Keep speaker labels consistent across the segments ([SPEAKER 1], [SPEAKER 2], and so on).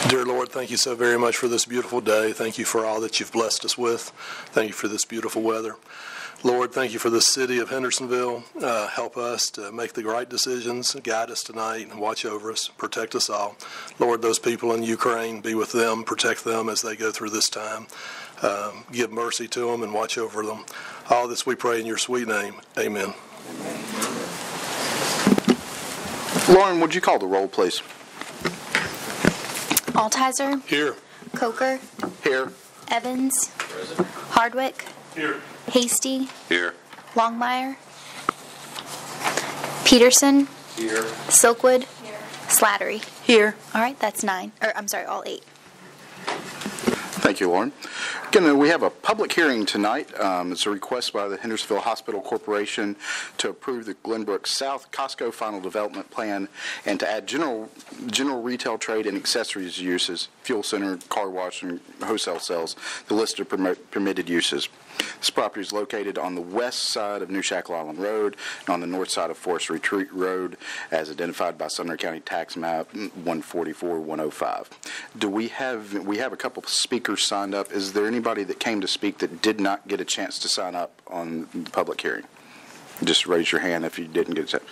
[SPEAKER 1] Dear Lord, thank you so very much for this beautiful day. Thank you for all that you've blessed us with. Thank you for this beautiful weather. Lord, thank you for the city of Hendersonville. Help us to make the right decisions, guide us tonight, and watch over us, protect us all. Lord, those people in Ukraine, be with them, protect them as they go through this time. Give mercy to them and watch over them. All this we pray in your sweet name. Amen.
[SPEAKER 2] Lauren, would you call the roll, please?
[SPEAKER 3] Altizer.
[SPEAKER 1] Here.
[SPEAKER 3] Coker.
[SPEAKER 2] Here.
[SPEAKER 3] Evans. Present. Hardwick.
[SPEAKER 1] Here.
[SPEAKER 3] Hasty.
[SPEAKER 2] Here.
[SPEAKER 3] Longmire. Peterson.
[SPEAKER 2] Here.
[SPEAKER 3] Silkwood. Here. Slattery.
[SPEAKER 4] Here.
[SPEAKER 3] All right, that's 9. Or I'm sorry, all 8.
[SPEAKER 2] Thank you, Lauren. Again, we have a public hearing tonight. It's a request by the Hendersonville Hospital Corporation to approve the Glenbrook South Costco Final Development Plan and to add general retail trade and accessories uses, fuel center, car wash, and wholesale sales, the list of permitted uses. This property is located on the west side of New Shackle Island Road and on the north side of Forest Retreat Road as identified by Sumner County Tax Map 144-105. We have a couple of speakers signed up. Is there anybody that came to speak that did not get a chance to sign up on the public hearing? Just raise your hand if you didn't get a chance.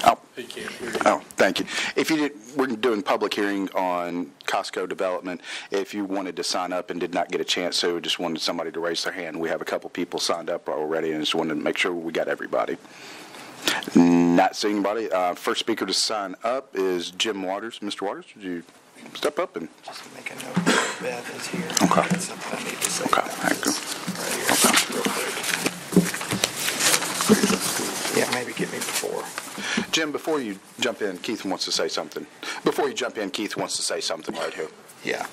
[SPEAKER 2] Oh,
[SPEAKER 1] He can't hear you.
[SPEAKER 2] oh, thank you. If you did, we're doing public hearing on Costco development. If you wanted to sign up and did not get a chance, so just wanted somebody to raise their hand. We have a couple people signed up already, and just wanted to make sure we got everybody. Not seeing anybody. First speaker to sign up is Jim Waters. Mr. Waters, would you step up and?
[SPEAKER 5] Just make a note that Beth is here.
[SPEAKER 2] Okay.
[SPEAKER 5] That's something I need to say.
[SPEAKER 2] Okay, thank you.
[SPEAKER 5] Right here. Real quick. Yeah, maybe get me before.
[SPEAKER 2] Jim, before you jump in, Keith wants to say something. Before you jump in, Keith wants to say something right here.
[SPEAKER 5] Yeah.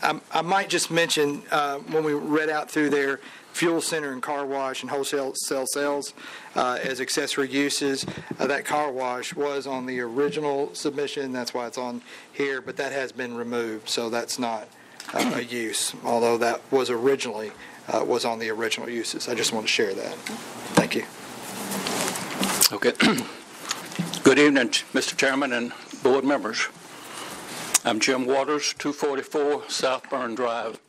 [SPEAKER 5] I might just mention, when we read out through there, fuel center and car wash and wholesale sales as accessory uses. That car wash was on the original submission. That's why it's on here, but that has been removed, so that's not a use, although that was originally was on the original uses. I just want to share that. Thank you.
[SPEAKER 6] Okay. Good evening, Mr. Chairman and board members. I'm Jim Waters, 244 South Burn Drive,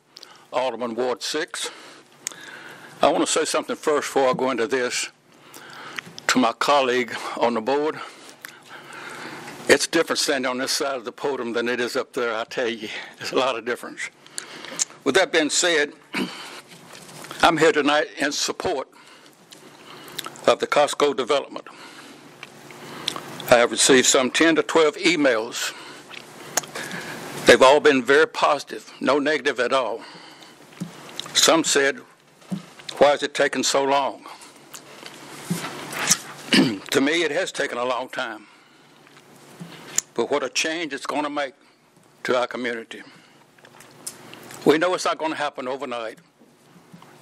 [SPEAKER 6] Alderman, Ward 6. I want to say something first before I go into this to my colleague on the board. It's different standing on this side of the podium than it is up there, I tell you. There's a lot of difference. With that being said, I'm here tonight in support of the Costco development. I have received some 10 to 12 emails. They've all been very positive, no negative at all. Some said, why is it taking so long? To me, it has taken a long time. But what a change it's going to make to our community. We know it's not going to happen overnight.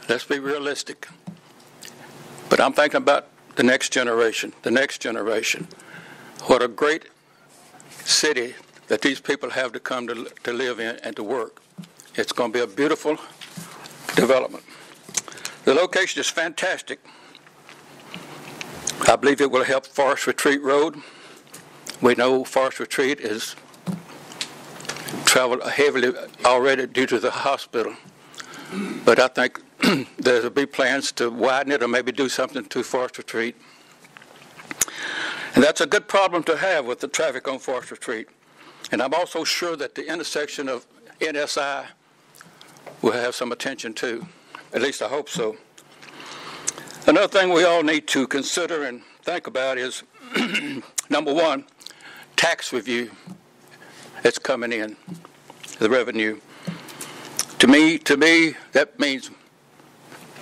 [SPEAKER 6] Let's be realistic. But I'm thinking about the next generation, What a great city that these people have to come to live in and to work. It's going to be a beautiful development. The location is fantastic. I believe it will help Forest Retreat Road. We know Forest Retreat is traveled heavily already due to the hospital. But I think there'll be plans to widen it or maybe do something to Forest Retreat. And that's a good problem to have with the traffic on Forest Retreat. And I'm also sure that the intersection of NSI will have some attention too. At least I hope so. Another thing we all need to consider and think about is, number one, tax review that's coming in, the revenue. To me, that means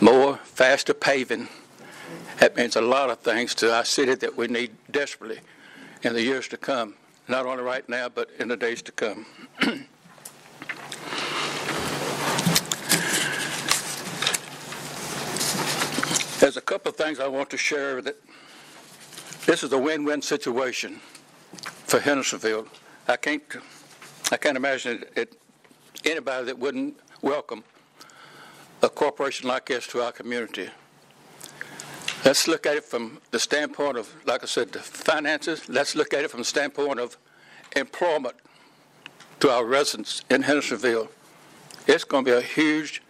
[SPEAKER 6] more, faster paving. That means a lot of things to our city that we need desperately in the years to come. Not only right now, but in the days to come. There's a couple of things I want to share that this is a win-win situation for Hendersonville. I can't imagine anybody that wouldn't welcome a corporation like this to our community. Let's look at it from the standpoint of, like I said, the finances. Let's look at it from the standpoint of employment. to our residents in Hendersonville. It's going to be a huge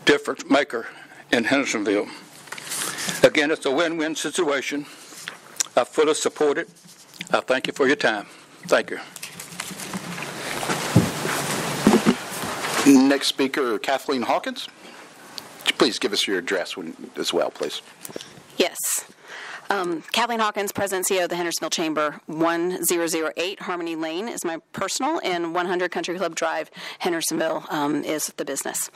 [SPEAKER 6] difference maker in Hendersonville. Again, it's a win-win situation. I fully support it. I thank you for your time. Thank you.
[SPEAKER 2] Next speaker, Kathleen Hawkins. Would you please give us your address as well, please?
[SPEAKER 4] Yes. Kathleen Hawkins, President and CEO of the Hendersonville Chamber. 1008 Harmony Lane is my personal, and 100 Country Club Drive, Hendersonville, is the business.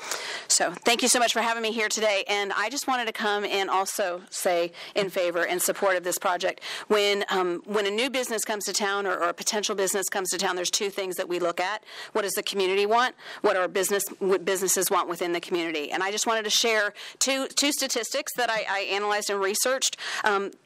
[SPEAKER 4] So thank you so much for having me here today. And I just wanted to come and also say in favor and support of this project. When a new business comes to town or a potential business comes to town, there's two things that we look at. What does the community want? What businesses want within the community? And I just wanted to share two statistics that I analyzed and researched.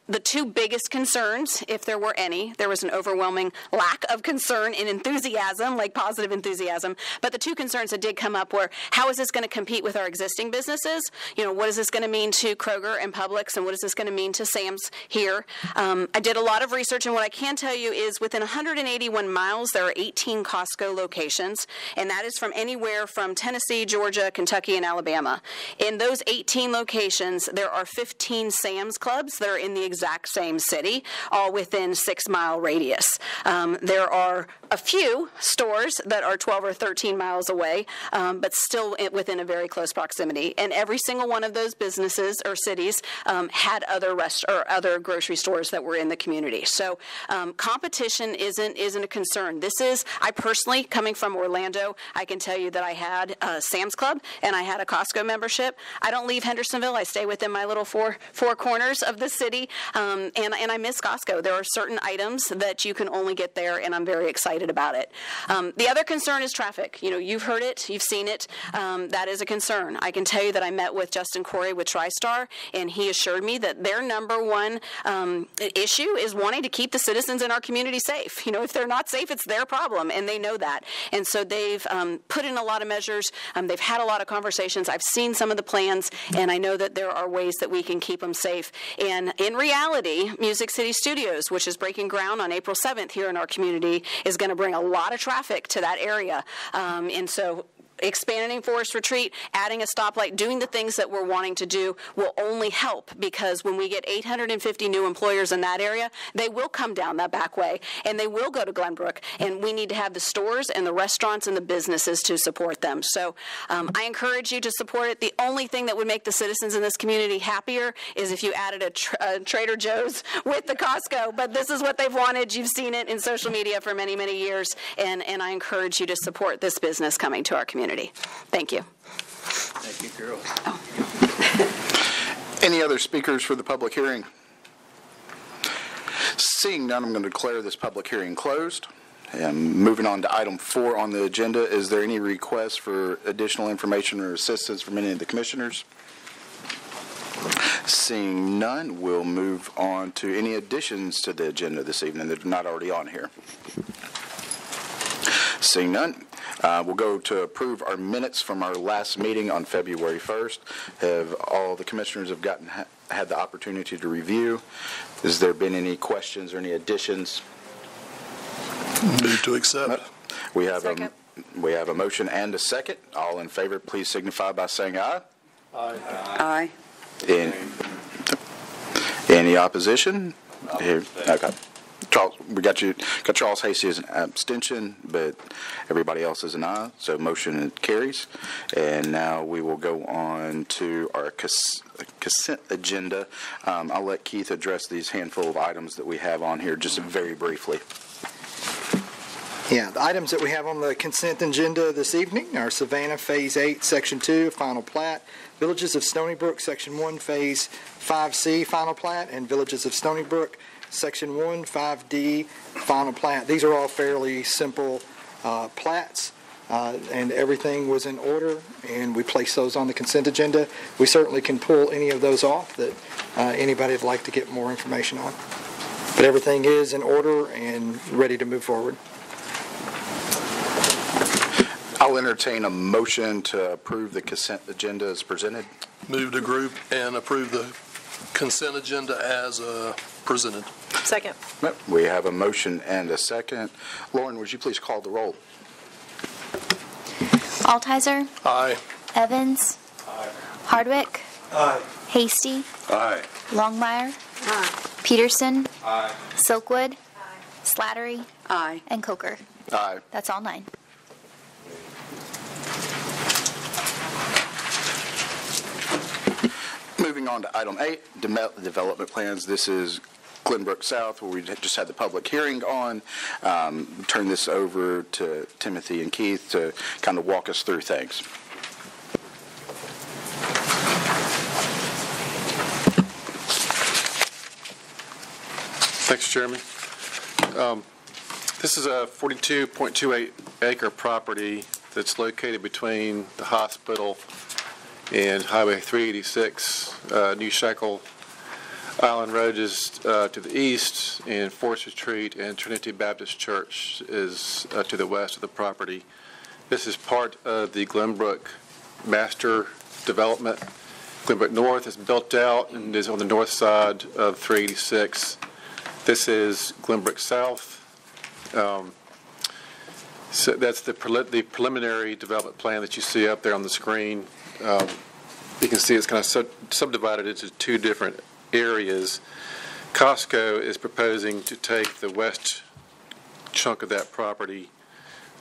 [SPEAKER 4] The two biggest concerns, if there were any, there was an overwhelming lack of concern and enthusiasm, like positive enthusiasm, but the two concerns that did come up were, how is this going to compete with our existing businesses? You know, what is this going to mean to Kroger and Publix, and what is this going to mean to Sam's here? I did a lot of research, and what I can tell you is within 181 miles, there are 18 Costco locations, and that is from anywhere from Tennessee, Georgia, Kentucky, and Alabama. In those 18 locations, there are 15 Sam's Clubs that are in the exact same city, all within 6-mile radius. There are a few stores that are 12 or 13 miles away, but still within a very close proximity. And every single one of those businesses or cities had other grocery stores that were in the community. So competition isn't a concern. I personally, coming from Orlando, I can tell you that I had a Sam's Club and I had a Costco membership. I don't leave Hendersonville. I stay within my little four corners of the city, and I miss Costco. There are certain items that you can only get there, and I'm very excited about it. The other concern is traffic. You know, you've heard it, you've seen it. That is a concern. I can tell you that I met with Justin Corey with TriStar, and he assured me that their number one issue is wanting to keep the citizens in our community safe. You know, if they're not safe, it's their problem, and they know that. And so they've put in a lot of measures. They've had a lot of conversations. I've seen some of the plans, and I know that there are ways that we can keep them safe. And in reality, Music City Studios, which is breaking ground on April 7th here in our community, is going to bring a lot of traffic to that area. And so expanding Forest Retreat, adding a stoplight, doing the things that we're wanting to do will only help, because when we get 850 new employers in that area, they will come down that back way and they will go to Glenbrook, and we need to have the stores and the restaurants and the businesses to support them. So I encourage you to support it. The only thing that would make the citizens in this community happier is if you added a Trader Joe's with the Costco, but this is what they've wanted. You've seen it in social media for many, many years, and I encourage you to support this business coming to our community. Thank you.
[SPEAKER 6] Thank you, girl.
[SPEAKER 2] Any other speakers for the public hearing? Seeing none, I'm going to declare this public hearing closed. And moving on to item 4 on the agenda, is there any request for additional information or assistance from any of the commissioners? Seeing none, we'll move on to any additions to the agenda this evening that are not already on here. Seeing none, we'll go to approve our minutes from our last meeting on February 1st. Have all the commissioners have had the opportunity to review? Has there been any questions or any additions?
[SPEAKER 1] Move to accept.
[SPEAKER 2] We have a motion and a second. All in favor, please signify by saying aye.
[SPEAKER 4] Aye.
[SPEAKER 2] Any opposition? Here. Okay. Charles, we got Charles Hasty as an abstention, but everybody else is an aye, so motion carries. And now we will go on to our consent agenda. I'll let Keith address these handful of items that we have on here just very briefly.
[SPEAKER 5] Yeah, the items that we have on the consent agenda this evening are Savannah Phase 8, Section 2, Final Plat, Villages of Stony Brook, Section 1, Phase 5C, Final Plat, and Villages of Stony Brook, Section 1, 5D, Final Plat. These are all fairly simple plats, and everything was in order, and we placed those on the consent agenda. We certainly can pull any of those off that anybody would like to get more information on. But everything is in order and ready to move forward.
[SPEAKER 2] I'll entertain a motion to approve the consent agenda as presented.
[SPEAKER 1] Move to group and approve the consent agenda as presented.
[SPEAKER 7] Second.
[SPEAKER 2] We have a motion and a second. Lauren, would you please call the roll?
[SPEAKER 3] Altizer,
[SPEAKER 1] Aye.
[SPEAKER 3] Evans, Hardwick, Hasty,
[SPEAKER 6] Aye.
[SPEAKER 3] Longmire, Peterson, Silkwood, Slattery,
[SPEAKER 4] Aye.
[SPEAKER 3] and Coker.
[SPEAKER 2] Aye.
[SPEAKER 3] That's all 9.
[SPEAKER 2] Moving on to item 8, development plans. This is Glenbrook South, where we just had the public hearing on. Turn this over to Timothy and Keith to kind of walk us through things.
[SPEAKER 7] Thanks, Chairman. This is a 42.28 acre property that's located between the hospital and Highway 386. New Shackle Island Road is to the east, and Forest Retreat and Trinity Baptist Church is to the west of the property. This is part of the Glenbrook Master Development. Glenbrook North is built out and is on the north side of 386. This is Glenbrook South. So that's the preliminary development plan that you see up there on the screen. You can see it's kind of subdivided into 2 different areas. Costco is proposing to take the west chunk of that property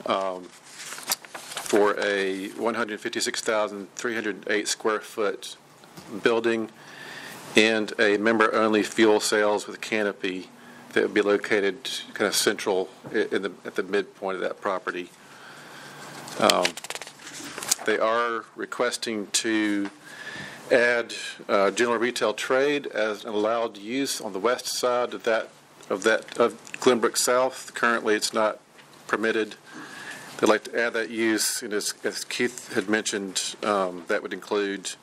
[SPEAKER 7] for a 156,308 square foot building and a member-only fuel sales with canopy that would be located kind of central at the midpoint of that property. They are requesting to add general retail trade as an allowed use on the west side of Glenbrook South. Currently, it's not permitted. They'd like to add that use, and as Keith had mentioned, that would include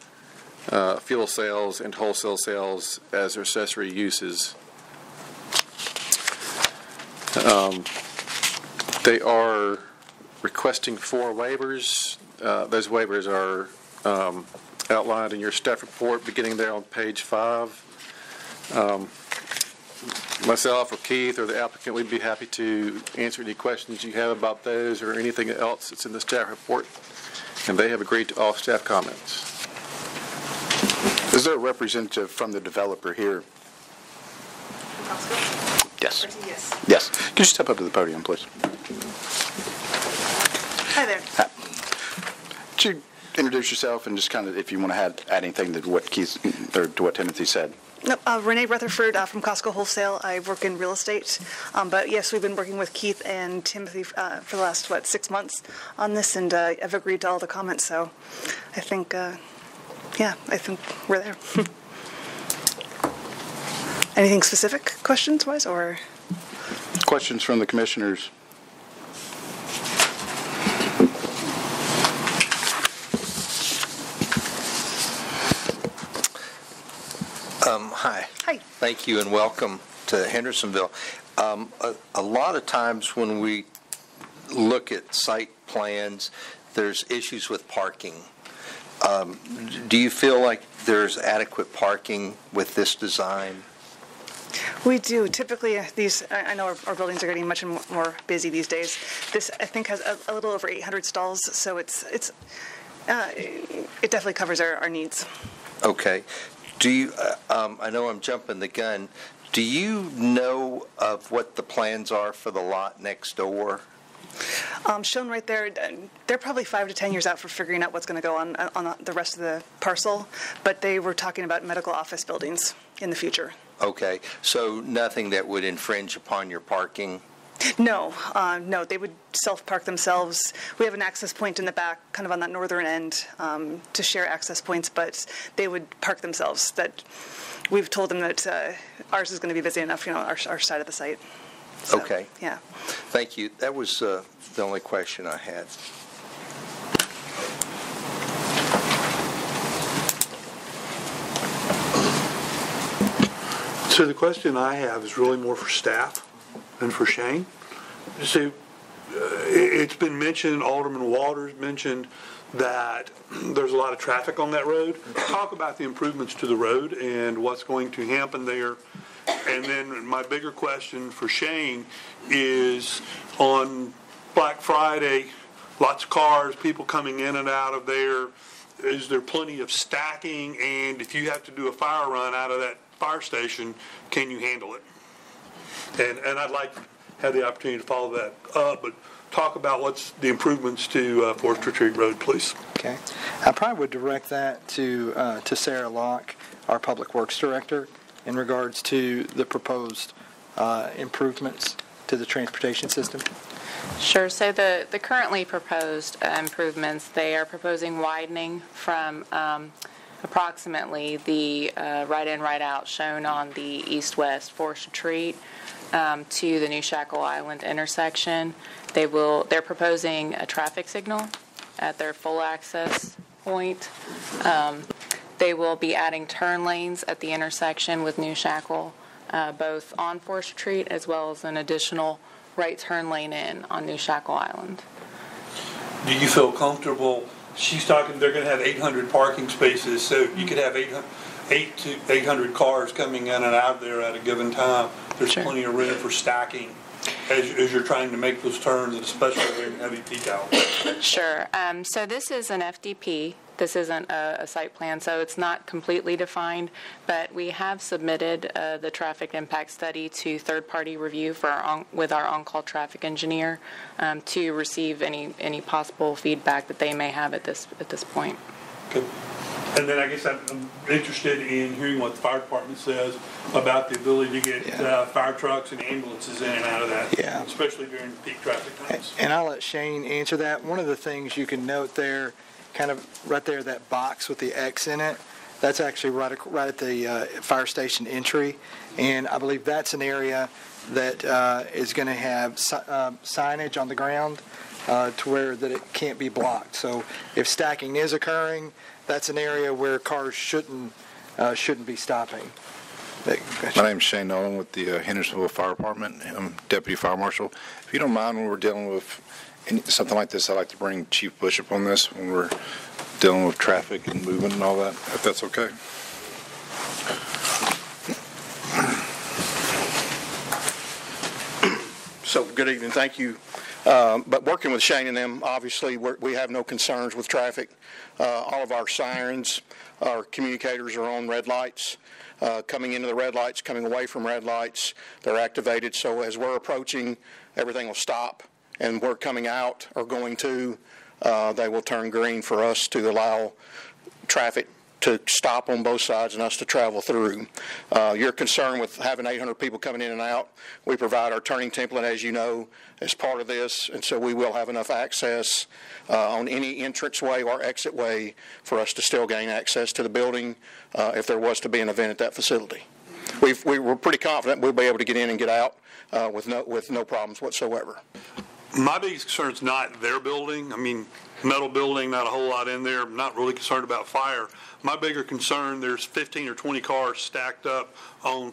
[SPEAKER 7] fuel sales and wholesale sales as accessory uses. They are requesting 4 waivers. Those waivers are outlined in your staff report, beginning there on page 5. Myself or Keith or the applicant, we'd be happy to answer any questions you have about those or anything else that's in the staff report. And they have agreed to all staff comments.
[SPEAKER 2] Is there a representative from the developer here? Yes. Yes. Could you step up to the podium, please?
[SPEAKER 8] Hi there.
[SPEAKER 2] Hi. Could you introduce yourself and just kind of, if you want to add anything to what Keith or to what Timothy said?
[SPEAKER 8] Renee Rutherford from Costco Wholesale. I work in real estate, but yes, we've been working with Keith and Timothy for the last 6 months on this, and I've agreed to all the comments. So, I think, I think we're there. Anything specific, questions-wise, or
[SPEAKER 2] Questions from the commissioners?
[SPEAKER 9] Hi.
[SPEAKER 8] Hi.
[SPEAKER 9] Thank you and welcome to Hendersonville. A lot of times when we look at site plans, there's issues with parking. Do you feel like there's adequate parking with this design?
[SPEAKER 8] We do. Typically, I know our buildings are getting much more busy these days. This, I think, has a little over 800 stalls, so it definitely covers our needs.
[SPEAKER 9] Okay. Do you, I know I'm jumping the gun, do you know of what the plans are for the lot next door?
[SPEAKER 8] Shown right there, they're probably 5 to 10 years out for figuring out what's going to go on the rest of the parcel, but they were talking about medical office buildings in the future.
[SPEAKER 9] Okay, so nothing that would infringe upon your parking?
[SPEAKER 8] No, they would self-park themselves. We have an access point in the back, kind of on that northern end, to share access points, but they would park themselves. That we've told them that ours is going to be busy enough, our side of the site. So,
[SPEAKER 9] okay.
[SPEAKER 8] Yeah.
[SPEAKER 9] Thank you. That was the only question I had.
[SPEAKER 10] So the question I have is really more for staff and for Shane. So it's been mentioned, Alderman Waters mentioned that there's a lot of traffic on that road. Talk about the improvements to the road and what's going to happen there. And then my bigger question for Shane is on Black Friday, lots of cars, people coming in and out of there. Is there plenty of stacking? And if you have to do a fire run out of that fire station, can you handle it? And I'd like to have the opportunity to follow that up, but talk about what's the improvements to Forest Retreat Road, please.
[SPEAKER 5] Okay. I probably would direct that to Sarah Locke, our Public Works Director, in regards to the proposed improvements to the transportation system.
[SPEAKER 11] Sure. So the currently proposed improvements, they are proposing widening from approximately the right-in, right-out shown on the east-west Forest Retreat to the New Shackle Island intersection. They're proposing a traffic signal at their full access point. They will be adding turn lanes at the intersection with New Shackle, both on Forest Retreat as well as an additional right turn lane in on New Shackle Island.
[SPEAKER 10] Do you feel comfortable? She's talking, they're going to have 800 parking spaces, so you could have 800 cars coming in and out there at a given time. There's
[SPEAKER 11] Sure.
[SPEAKER 10] plenty of room for stacking as you're trying to make those turns, and especially during heavy peak hours.
[SPEAKER 11] Sure. So this is an FDP. This isn't a site plan, so it's not completely defined, but we have submitted the traffic impact study to third-party review with our on-call traffic engineer to receive any possible feedback that they may have at this point.
[SPEAKER 10] Okay. And then I guess I'm interested in hearing what the fire department says about the ability to get fire trucks and ambulances in and out of that, especially during peak traffic times.
[SPEAKER 5] And I'll let Shane answer that. One of the things you can note there, kind of right there, that box with the X in it, that's actually right at the fire station entry. And I believe that's an area that is going to have signage on the ground to where that it can't be blocked. So if stacking is occurring, that's an area where cars shouldn't be stopping.
[SPEAKER 12] My name's Shane Nolan with the Hendersonville Fire Department. I'm Deputy Fire Marshal. If you don't mind, when we're dealing with something like this, I'd like to bring Chief Bush up on this when we're dealing with traffic and movement and all that, if that's okay.
[SPEAKER 13] So, good evening. Thank you. But working with Shane and them, obviously, we have no concerns with traffic. All of our sirens, our communicators are on red lights. Coming into the red lights, coming away from red lights, they're activated. So as we're approaching, everything will stop. And we're coming out or going to, they will turn green for us to allow traffic to stop on both sides and us to travel through. Your concern with having 800 people coming in and out, we provide our turning template, as you know, as part of this, and so we will have enough access on any entranceway or exit way for us to still gain access to the building if there was to be an event at that facility. We were pretty confident we'll be able to get in and get out with no problems whatsoever.
[SPEAKER 10] My biggest concern is not their building. I mean, metal building, not a whole lot in there. I'm not really concerned about fire. My bigger concern, there's 15 or 20 cars stacked up on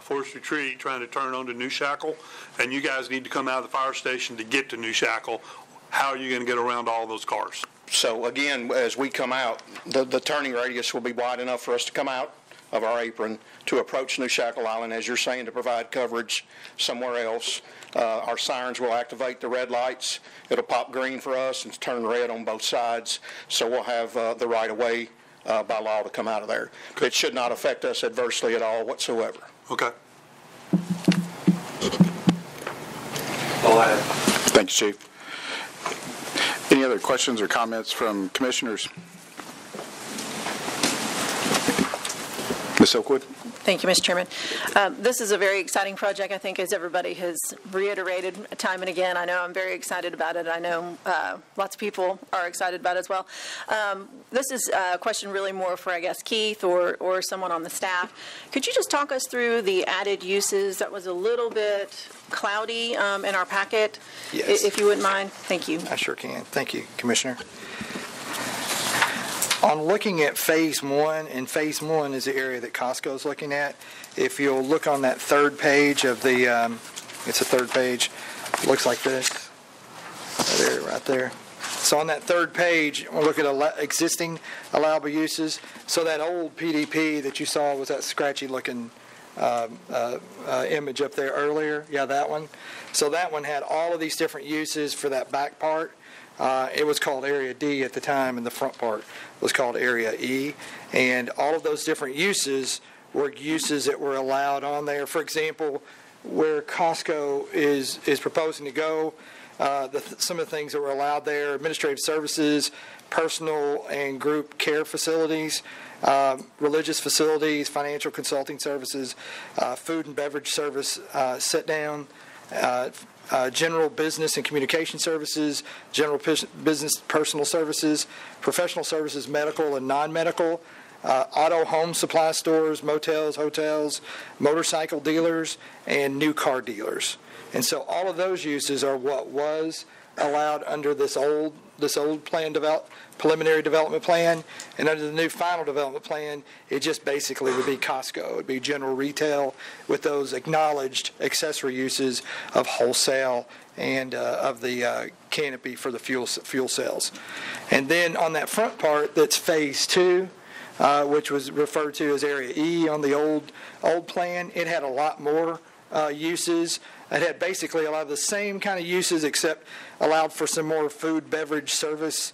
[SPEAKER 10] Forest Retreat trying to turn onto New Shackle, and you guys need to come out of the fire station to get to New Shackle. How are you going to get around all those cars?
[SPEAKER 13] So again, as we come out, the turning radius will be wide enough for us to come out of our apron to approach New Shackle Island, as you're saying, to provide coverage somewhere else. Our sirens will activate the red lights. It'll pop green for us and turn red on both sides, so we'll have the right of way by law to come out of there. Okay. It should not affect us adversely at all whatsoever.
[SPEAKER 10] Okay.
[SPEAKER 2] All right. Thank you, Chief. Any other questions or comments from commissioners? Ms. Oakwood?
[SPEAKER 14] Thank you, Mr. Chairman. This is a very exciting project, I think, as everybody has reiterated time and again. I know I'm very excited about it. I know lots of people are excited about it as well. This is a question really more for, I guess, Keith or someone on the staff. Could you just talk us through the added uses? That was a little bit cloudy in our packet,
[SPEAKER 5] yes,
[SPEAKER 14] if you wouldn't mind. Thank you.
[SPEAKER 5] I sure can. Thank you, Commissioner. On looking at Phase 1, and Phase 1 is the area that Costco is looking at. If you'll look on that third page of the, it's a third page, looks like this, right there. So on that third page, we'll look at existing allowable uses. So that old PDP that you saw was that scratchy looking image up there earlier. Yeah, that one. So that one had all of these different uses for that back part. It was called Area D at the time, and the front part was called Area E. And all of those different uses were uses that were allowed on there. For example, where Costco is proposing to go, some of the things that were allowed there: administrative services, personal and group care facilities, religious facilities, financial consulting services, food and beverage service, sit-down, general business and communication services, general business personal services, professional services, medical and non-medical, auto home supply stores, motels, hotels, motorcycle dealers, and new car dealers. And so all of those uses are what was allowed under this old preliminary development plan, and under the new final development plan, it just basically would be Costco. It would be general retail with those acknowledged accessory uses of wholesale and of the canopy for the fuel cells. And then on that front part, that's Phase 2, which was referred to as Area E on the old plan. It had a lot more uses. It had basically a lot of the same kind of uses, except allowed for some more food, beverage, service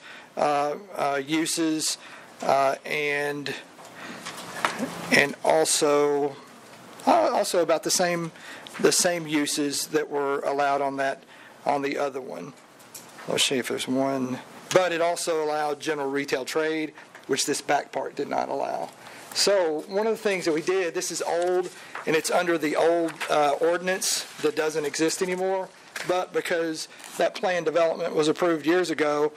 [SPEAKER 5] uses, and also about the same uses that were allowed on the other one. Let's see if there's one. But it also allowed general retail trade, which this back part did not allow. So one of the things that we did, this is old, and it's under the old ordinance that doesn't exist anymore, but because that plan development was approved years ago,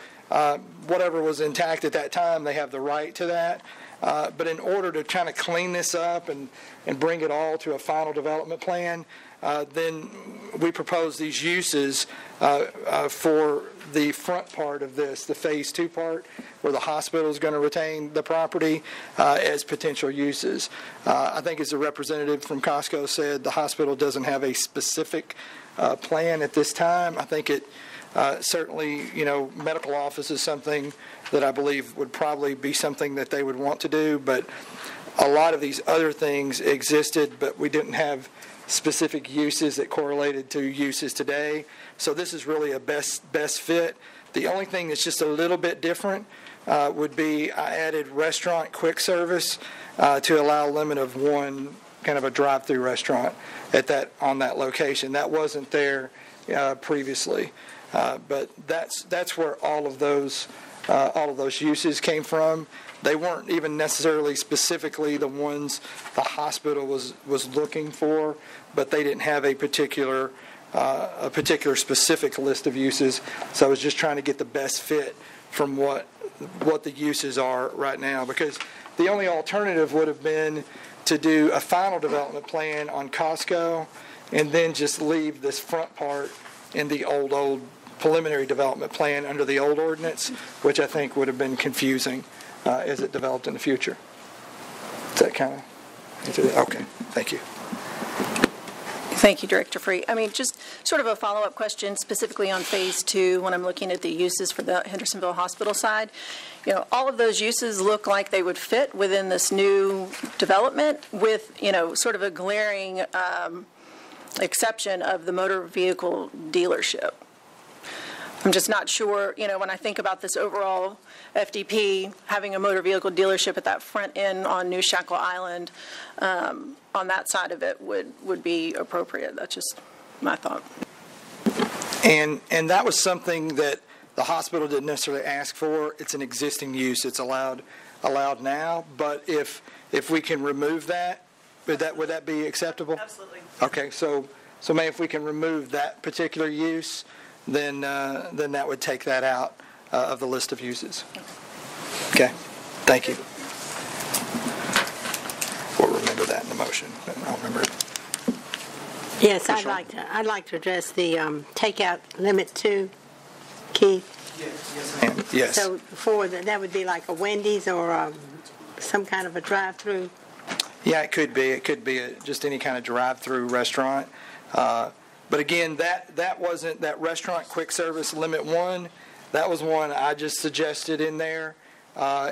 [SPEAKER 5] whatever was intact at that time, they have the right to that. But in order to kind of clean this up and bring it all to a final development plan, then we propose these uses for the front part of this, the Phase 2 part, where the hospital is going to retain the property as potential uses. I think as the representative from Costco said, the hospital doesn't have a specific plan at this time. I think it certainly, medical office is something that I believe would probably be something that they would want to do, but a lot of these other things existed, but we didn't have specific uses that correlated to uses today. So this is really a best fit. The only thing that's just a little bit different would be I added restaurant quick service to allow a limit of one kind of a drive-through restaurant on that location. That wasn't there previously, but that's where all of those uses came from. They weren't even necessarily specifically the ones the hospital was looking for, but they didn't have a particular specific list of uses. So I was just trying to get the best fit from what the uses are right now, because the only alternative would have been to do a final development plan on Costco and then just leave this front part in the old preliminary development plan under the old ordinance, which I think would have been confusing as it developed in the future. Is that kind of okay? Thank you.
[SPEAKER 14] Thank you, Director Free. Just sort of a follow-up question specifically on Phase 2 when I'm looking at the uses for the Hendersonville Hospital side. All of those uses look like they would fit within this new development with, sort of a glaring exception of the motor vehicle dealership. I'm just not sure, when I think about this overall FDP, having a motor vehicle dealership at that front end on New Shackle Island, on that side of it would be appropriate. That's just my thought.
[SPEAKER 5] And that was something that the hospital didn't necessarily ask for. It's an existing use. It's allowed now. But if we can remove that, would that be acceptable?
[SPEAKER 8] Absolutely.
[SPEAKER 5] Okay, so maybe if we can remove that particular use, then that would take that out of the list of uses. Okay, thank you. We'll remember that in the motion. I'll remember it.
[SPEAKER 15] Yes, I'd like to address the takeout limit 2, Keith.
[SPEAKER 5] Yes, ma'am. Yes.
[SPEAKER 15] So that would be like a Wendy's or some kind of a drive-through.
[SPEAKER 5] Yeah, it could be. It could be just any kind of drive-through restaurant. But again, that wasn't that restaurant quick service limit 1. That was one I just suggested in there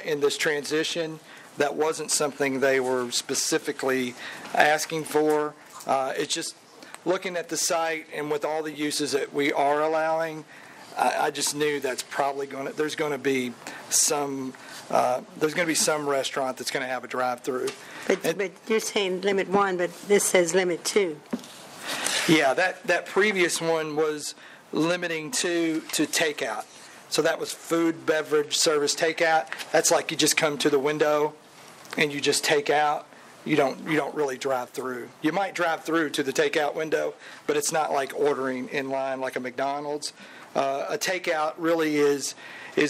[SPEAKER 5] in this transition. That wasn't something they were specifically asking for. It's just looking at the site and with all the uses that we are allowing, I just knew that's probably there's going to be some restaurant that's going to have a drive-through.
[SPEAKER 15] But you're saying limit 1, but this says limit 2.
[SPEAKER 5] Yeah, that previous one was limiting to takeout. So that was food, beverage, service, takeout. That's like you just come to the window and you just take out. You don't really drive through. You might drive through to the takeout window, but it's not like ordering in line like a McDonald's. A takeout really is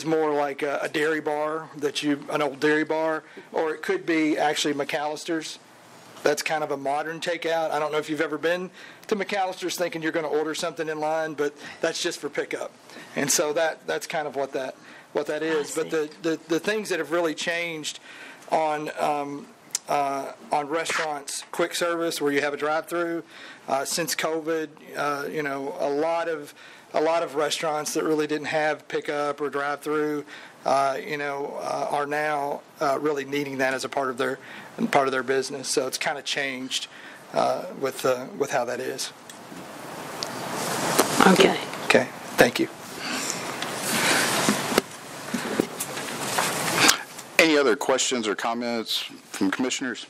[SPEAKER 5] more like a dairy bar an old dairy bar, or it could be actually McAllister's. That's kind of a modern takeout. I don't know if you've ever been to McAllister's thinking you're going to order something in line, but that's just for pickup. And so that's kind of what that is. But the things that have really changed on restaurants, quick service where you have a drive-through, since COVID, a lot of restaurants that really didn't have pickup or drive-through, are now really needing that as a part of their business. So it's kind of changed with how that is.
[SPEAKER 15] Okay.
[SPEAKER 5] Okay. Thank you.
[SPEAKER 2] Any other questions or comments from commissioners?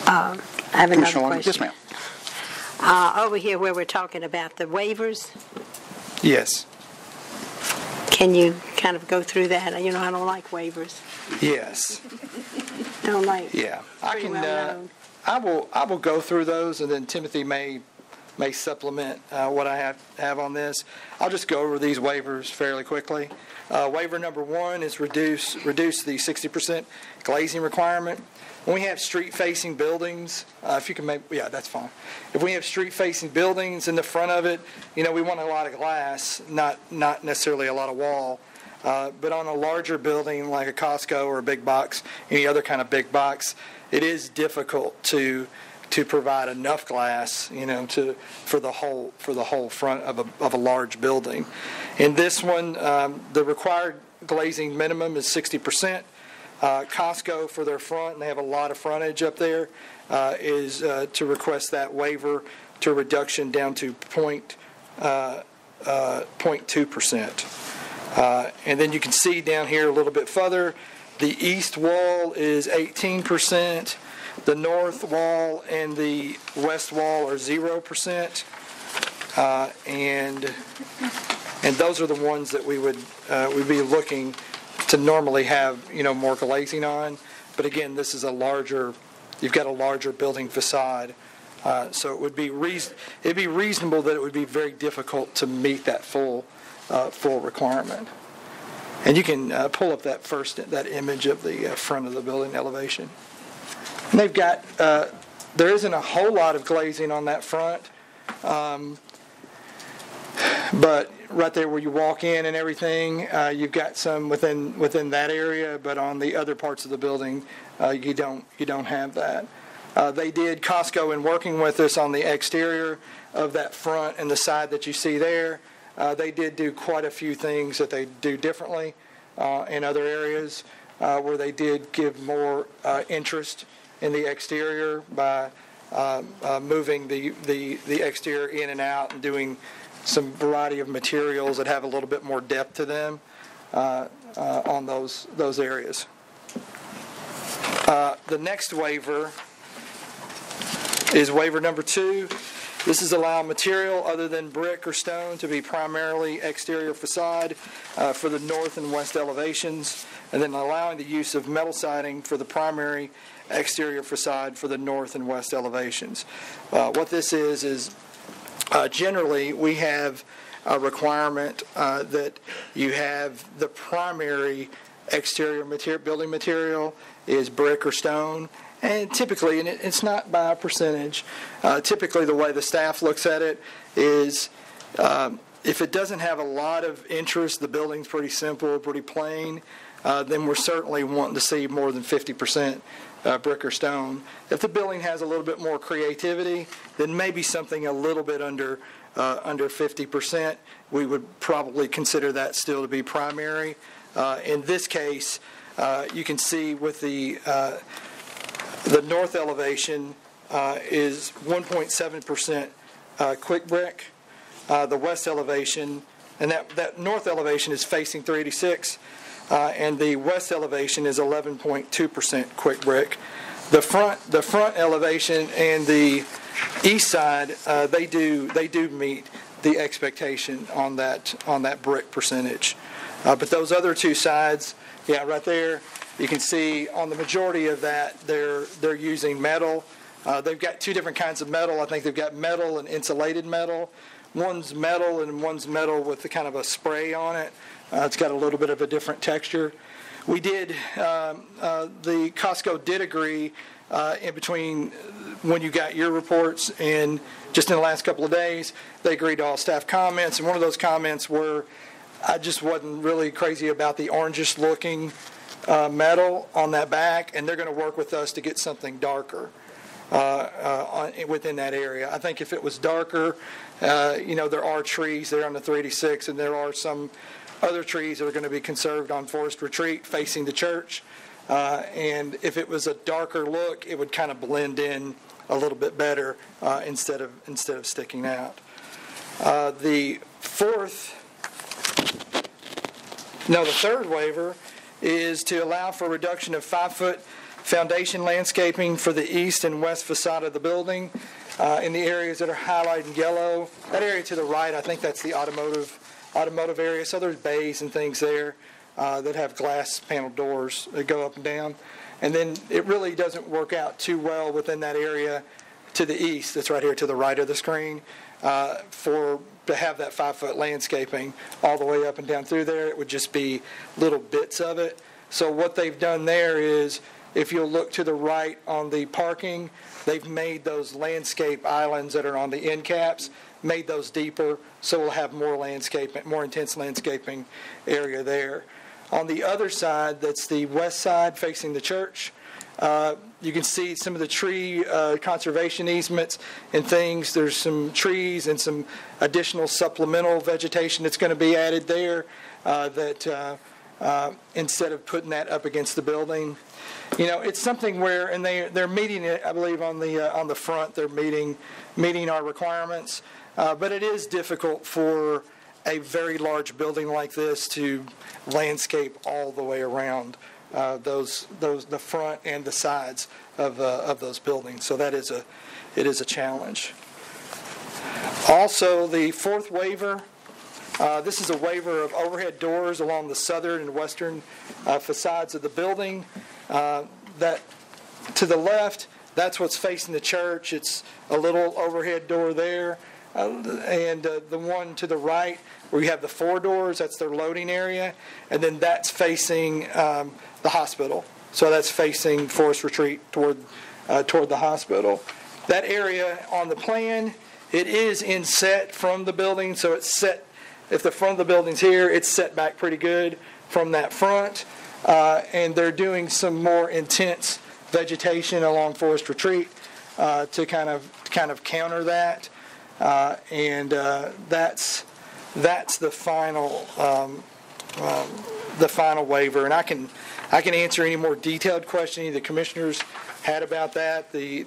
[SPEAKER 15] I have another question.
[SPEAKER 2] Yes, ma'am.
[SPEAKER 15] Over here where we're talking about the waivers,
[SPEAKER 5] Yes.
[SPEAKER 15] can you kind of go through that? I don't like waivers.
[SPEAKER 5] Yes.
[SPEAKER 15] Don't like.
[SPEAKER 5] Yeah. I
[SPEAKER 15] Pretty
[SPEAKER 5] can.
[SPEAKER 15] well known.
[SPEAKER 5] I will go through those, and then Timothy may supplement what I have on this. I'll just go over these waivers fairly quickly. Waiver number 1 is reduce the 60% glazing requirement. When we have street-facing buildings, if you can that's fine. If we have street-facing buildings in the front of it, we want a lot of glass, not necessarily a lot of wall. But on a larger building like a Costco or a big box, any other kind of big box, it is difficult to provide enough glass, for the whole front of a large building. In this one, the required glazing minimum is 60%. Costco for their front, and they have a lot of frontage up there, is to request that waiver to a reduction down to 0.2%. And then you can see down here a little bit further, the east wall is 18%. The north wall and the west wall are 0%. And those are the ones that we'd be looking to normally have, more glazing on. But again, this is you've got a larger building facade. So it would be reasonable that it would be very difficult to meet that full requirement. And you can pull up that image of the front of the building elevation. And they've got, there isn't a whole lot of glazing on that front. But right there where you walk in and everything, you've got some within that area, but on the other parts of the building, you don't have that. They did Costco in working with us on the exterior of that front and the side that you see there. They did do quite a few things that they do differently in other areas where they did give more interest in the exterior by moving the exterior in and out and doing some variety of materials that have a little bit more depth to them on those areas. The next waiver is waiver number 2. This is allow material other than brick or stone to be primarily exterior facade for the north and west elevations, and then allowing the use of metal siding for the primary exterior facade for the north and west elevations. What this is generally we have a requirement that you have the primary exterior building material is brick or stone. And typically, and it's not by a percentage, typically the way the staff looks at it is if it doesn't have a lot of interest, the building's pretty simple, pretty plain, then we're certainly wanting to see more than 50% brick or stone. If the building has a little bit more creativity, then maybe something a little bit under 50%, we would probably consider that still to be primary. In this case, you can see with the north elevation is 1.7% quick brick. the west elevation, and that north elevation is facing 386, and the west elevation is 11.2% quick brick. The front elevation and the east side, they do meet the expectation on that brick percentage. But those other two sides, yeah, right there, you can see on the majority of that they're using metal. They've got two different kinds of metal. I think they've got metal and insulated metal. One's metal and one's metal with the kind of a spray on it. It's got a little bit of a different texture. We did, the Costco did agree in between when you got your reports and just in the last couple of days, they agreed to all staff comments. And one of those comments were, I just wasn't really crazy about the orangish looking metal on that back, and they're going to work with us to get something darker within that area. I think if it was darker, there are trees there on the 386, and there are some other trees that are going to be conserved on Forest Retreat facing the church. And if it was a darker look, it would kind of blend in a little bit better instead of sticking out. The third waiver is to allow for a reduction of 5-foot foundation landscaping for the east and west facade of the building in the areas that are highlighted in yellow. That area to the right, I think that's the automotive area. So there's bays and things there that have glass panel doors that go up and down. And then it really doesn't work out too well within that area to the east, that's right here to the right of the screen, to have that 5-foot landscaping all the way up and down through there. It would just be little bits of it. So what they've done there is, if you'll look to the right on the parking, they've made those landscape islands that are on the end caps, made those deeper, so we'll have more intense landscaping area there. On the other side, that's the west side facing the church, you can see some of the tree conservation easements and things. There's some trees and some additional supplemental vegetation that's going to be added there that instead of putting that up against the building. It's something where, and they're meeting it, I believe, on the front. They're meeting our requirements, but it is difficult for a very large building like this to landscape all the way around the front and the sides of those buildings. So it is a challenge. Also, the fourth waiver. This is a waiver of overhead doors along the southern and western facades of the building. That to the left, that's what's facing the church. It's a little overhead door there. And the one to the right, where you have the 4 doors, that's their loading area. And then that's facing the hospital. So that's facing Forest Retreat toward the hospital. That area on the plan, it is inset from the building, so it's set. If the front of the building's here, it's set back pretty good from that front. And they're doing some more intense vegetation along Forest Retreat to kind of counter that. And that's the final waiver. And I can answer any more detailed question any of the commissioners had about that. The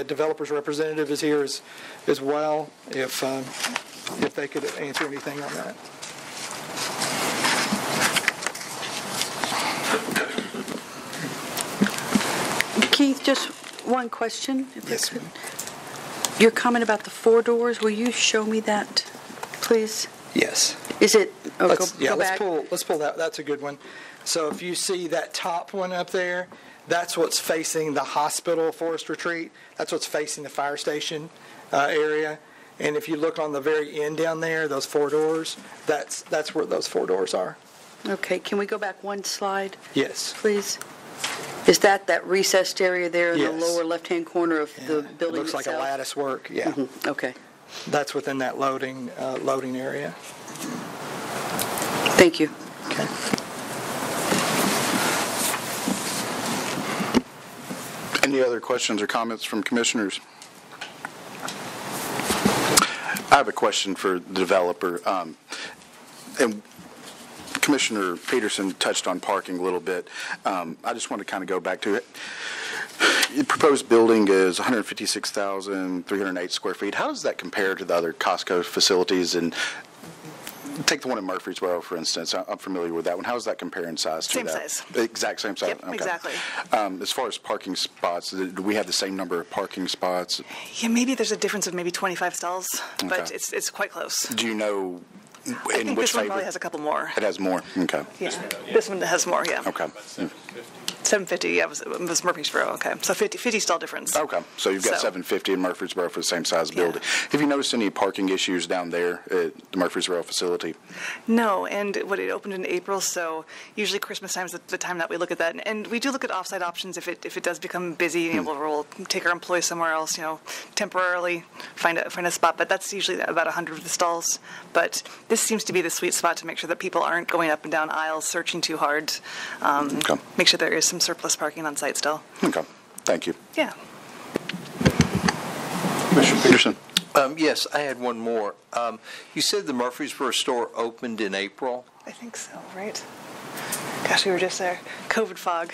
[SPEAKER 5] developer's representative is here as well, if they could answer anything on that.
[SPEAKER 16] Keith, just one question.
[SPEAKER 5] Yes, ma'am.
[SPEAKER 16] Your comment about the 4 doors, will you show me that, please?
[SPEAKER 5] Yes.
[SPEAKER 16] Is it? Oh,
[SPEAKER 5] let's
[SPEAKER 16] back.
[SPEAKER 5] pull that. That's a good one. So if you see that top one up there, that's what's facing the hospital Forest Retreat. That's what's facing the fire station area. And if you look on the very end down there, those 4 doors, that's where those 4 doors are.
[SPEAKER 16] Okay. Can we go back one slide?
[SPEAKER 5] Yes.
[SPEAKER 16] Please. Is that recessed area there in
[SPEAKER 5] Yes.
[SPEAKER 16] the lower left-hand corner of the building
[SPEAKER 5] It looks like a lattice work, yeah.
[SPEAKER 16] Mm-hmm. Okay.
[SPEAKER 5] That's within that loading area.
[SPEAKER 16] Thank you.
[SPEAKER 5] Okay.
[SPEAKER 2] Any other questions or comments from commissioners? I have a question for the developer. And Commissioner Peterson touched on parking a little bit. I just want to kind of go back to it. The proposed building is 156,308 square feet. How does that compare to the other Costco facilities? And take the one in Murfreesboro, for instance. I'm familiar with that one. How does that compare in size to
[SPEAKER 8] Same
[SPEAKER 2] that?
[SPEAKER 8] size.
[SPEAKER 2] Exact same size?
[SPEAKER 8] Yep,
[SPEAKER 2] Okay.
[SPEAKER 8] exactly.
[SPEAKER 2] As far as parking spots, do we have the same number of parking spots?
[SPEAKER 8] Yeah, maybe there's a difference of maybe 25 stalls, but
[SPEAKER 2] Okay.
[SPEAKER 8] it's quite close.
[SPEAKER 2] Do you know
[SPEAKER 8] I
[SPEAKER 2] in
[SPEAKER 8] think
[SPEAKER 2] which
[SPEAKER 8] this one
[SPEAKER 2] favor?
[SPEAKER 8] probably has a couple more.
[SPEAKER 2] It has more? Okay.
[SPEAKER 8] Yeah, this one has more, yeah.
[SPEAKER 2] Okay.
[SPEAKER 8] 750, yeah, was Murfreesboro, okay. So 50 stall difference.
[SPEAKER 2] Okay, so you've got
[SPEAKER 8] So-
[SPEAKER 2] 750 in Murfreesboro for the same size building. Have you noticed any parking issues down there at the Murfreesboro facility?
[SPEAKER 8] No, and it opened in April, so usually Christmas time is the time that we look at that. And we do look at offsite options if it does become busy. We'll take our employees somewhere else, temporarily find a spot. But that's usually about 100 of the stalls. But this seems to be the sweet spot to make sure that people aren't going up and down aisles searching too hard.
[SPEAKER 2] Okay.
[SPEAKER 8] Make sure there is some surplus parking on site still.
[SPEAKER 2] Okay, thank you.
[SPEAKER 8] Yeah.
[SPEAKER 2] Commissioner Peterson.
[SPEAKER 9] Yes, I had one more. You said the Murfreesboro store opened in April?
[SPEAKER 8] I think so, right? Gosh, we were just there. COVID fog.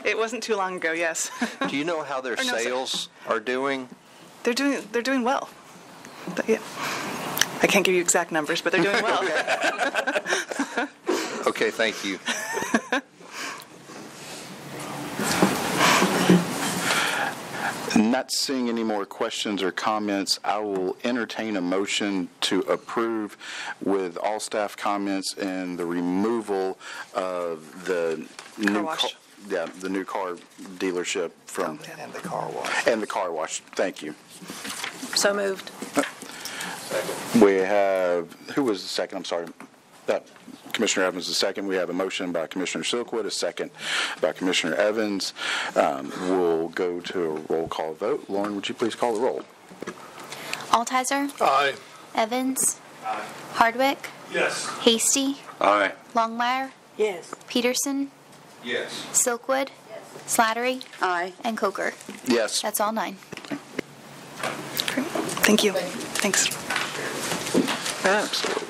[SPEAKER 8] It wasn't too long ago, yes.
[SPEAKER 9] Do you know how their
[SPEAKER 8] Or no, sir.
[SPEAKER 9] sales are doing?
[SPEAKER 8] They're doing well. But yeah. I can't give you exact numbers, but they're doing well.
[SPEAKER 9] Okay, thank you.
[SPEAKER 2] Not seeing any more questions or comments, I will entertain a motion to approve with all staff comments and the removal of the new
[SPEAKER 8] wash.
[SPEAKER 2] the new car dealership from
[SPEAKER 5] And the car wash.
[SPEAKER 2] and the car wash. Thank you.
[SPEAKER 14] So moved.
[SPEAKER 2] We have, who was the second? I'm sorry. Commissioner Evans the second. We have a motion by Commissioner Silkwood, a second by Commissioner Evans. We'll go to a roll call vote. Lauren, would you please call the roll?
[SPEAKER 3] Altizer?
[SPEAKER 1] Aye.
[SPEAKER 3] Evans? Aye. Hardwick?
[SPEAKER 10] Yes.
[SPEAKER 3] Hasty?
[SPEAKER 6] Aye.
[SPEAKER 3] Longmire?
[SPEAKER 15] Yes.
[SPEAKER 3] Peterson?
[SPEAKER 10] Yes.
[SPEAKER 3] Silkwood? Slattery?
[SPEAKER 16] Aye.
[SPEAKER 3] And Coker.
[SPEAKER 2] Yes.
[SPEAKER 3] That's all 9.
[SPEAKER 8] Thank you. Thanks.
[SPEAKER 2] Absolutely.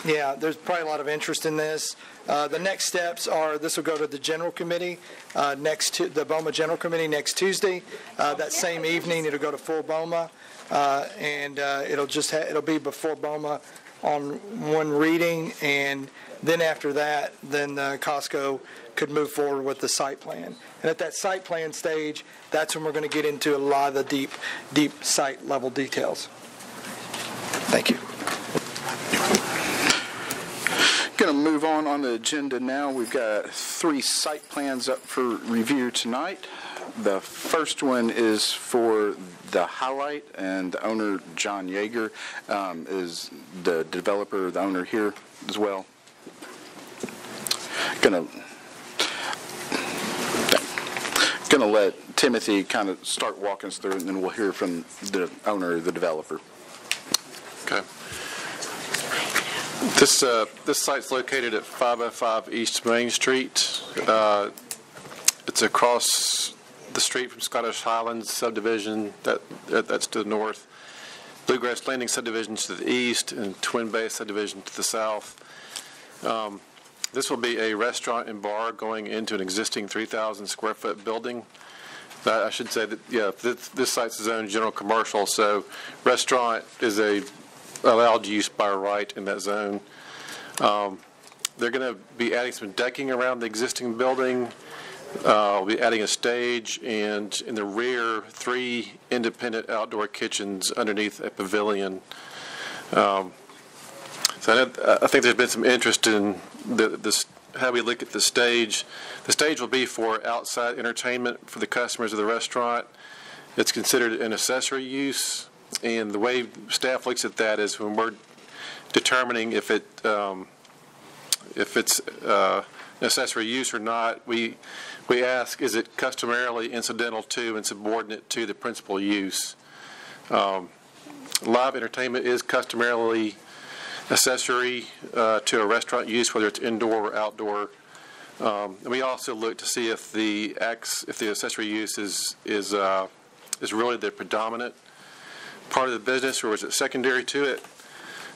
[SPEAKER 5] Yeah, there's probably a lot of interest in this. The next steps are, this will go to the General Committee, the BOMA General Committee next Tuesday. That same evening, it'll go to full BOMA, and it'll be before BOMA on one reading, and then after that, then Costco could move forward with the site plan. And at that site plan stage, that's when we're going to get into a lot of the deep site level details. Thank you.
[SPEAKER 2] Going to move on the agenda now. We've got 3 site plans up for review tonight. The first one is for the Highlight, and the owner, John Yeager, is the developer, the owner here as well. Going to let Timothy kind of start walking us through it, and then we'll hear from the owner, the developer.
[SPEAKER 7] Okay. This site's located at 505 East Main Street. It's across the street from Scottish Highlands subdivision, that's to the north, Bluegrass Landing subdivision to the east, and Twin Bay subdivision to the south. This will be a restaurant and bar going into an existing 3,000 square foot building. I should say that, yeah, this site's zoned general commercial, so restaurant is a allowed use by right in that zone. They're going to be adding some decking around the existing building. We'll be adding a stage, and in the rear, 3 independent outdoor kitchens underneath a pavilion. So I think there's been some interest in this, how we look at the stage. The stage will be for outside entertainment for the customers of the restaurant. It's considered an accessory use. And the way staff looks at that is when we're determining if it's an accessory use or not, we ask, is it customarily incidental to and subordinate to the principal use? Live entertainment is customarily accessory to a restaurant use, whether it's indoor or outdoor. And we also look to see if the accessory use is really the predominant part of the business, or is it secondary to it?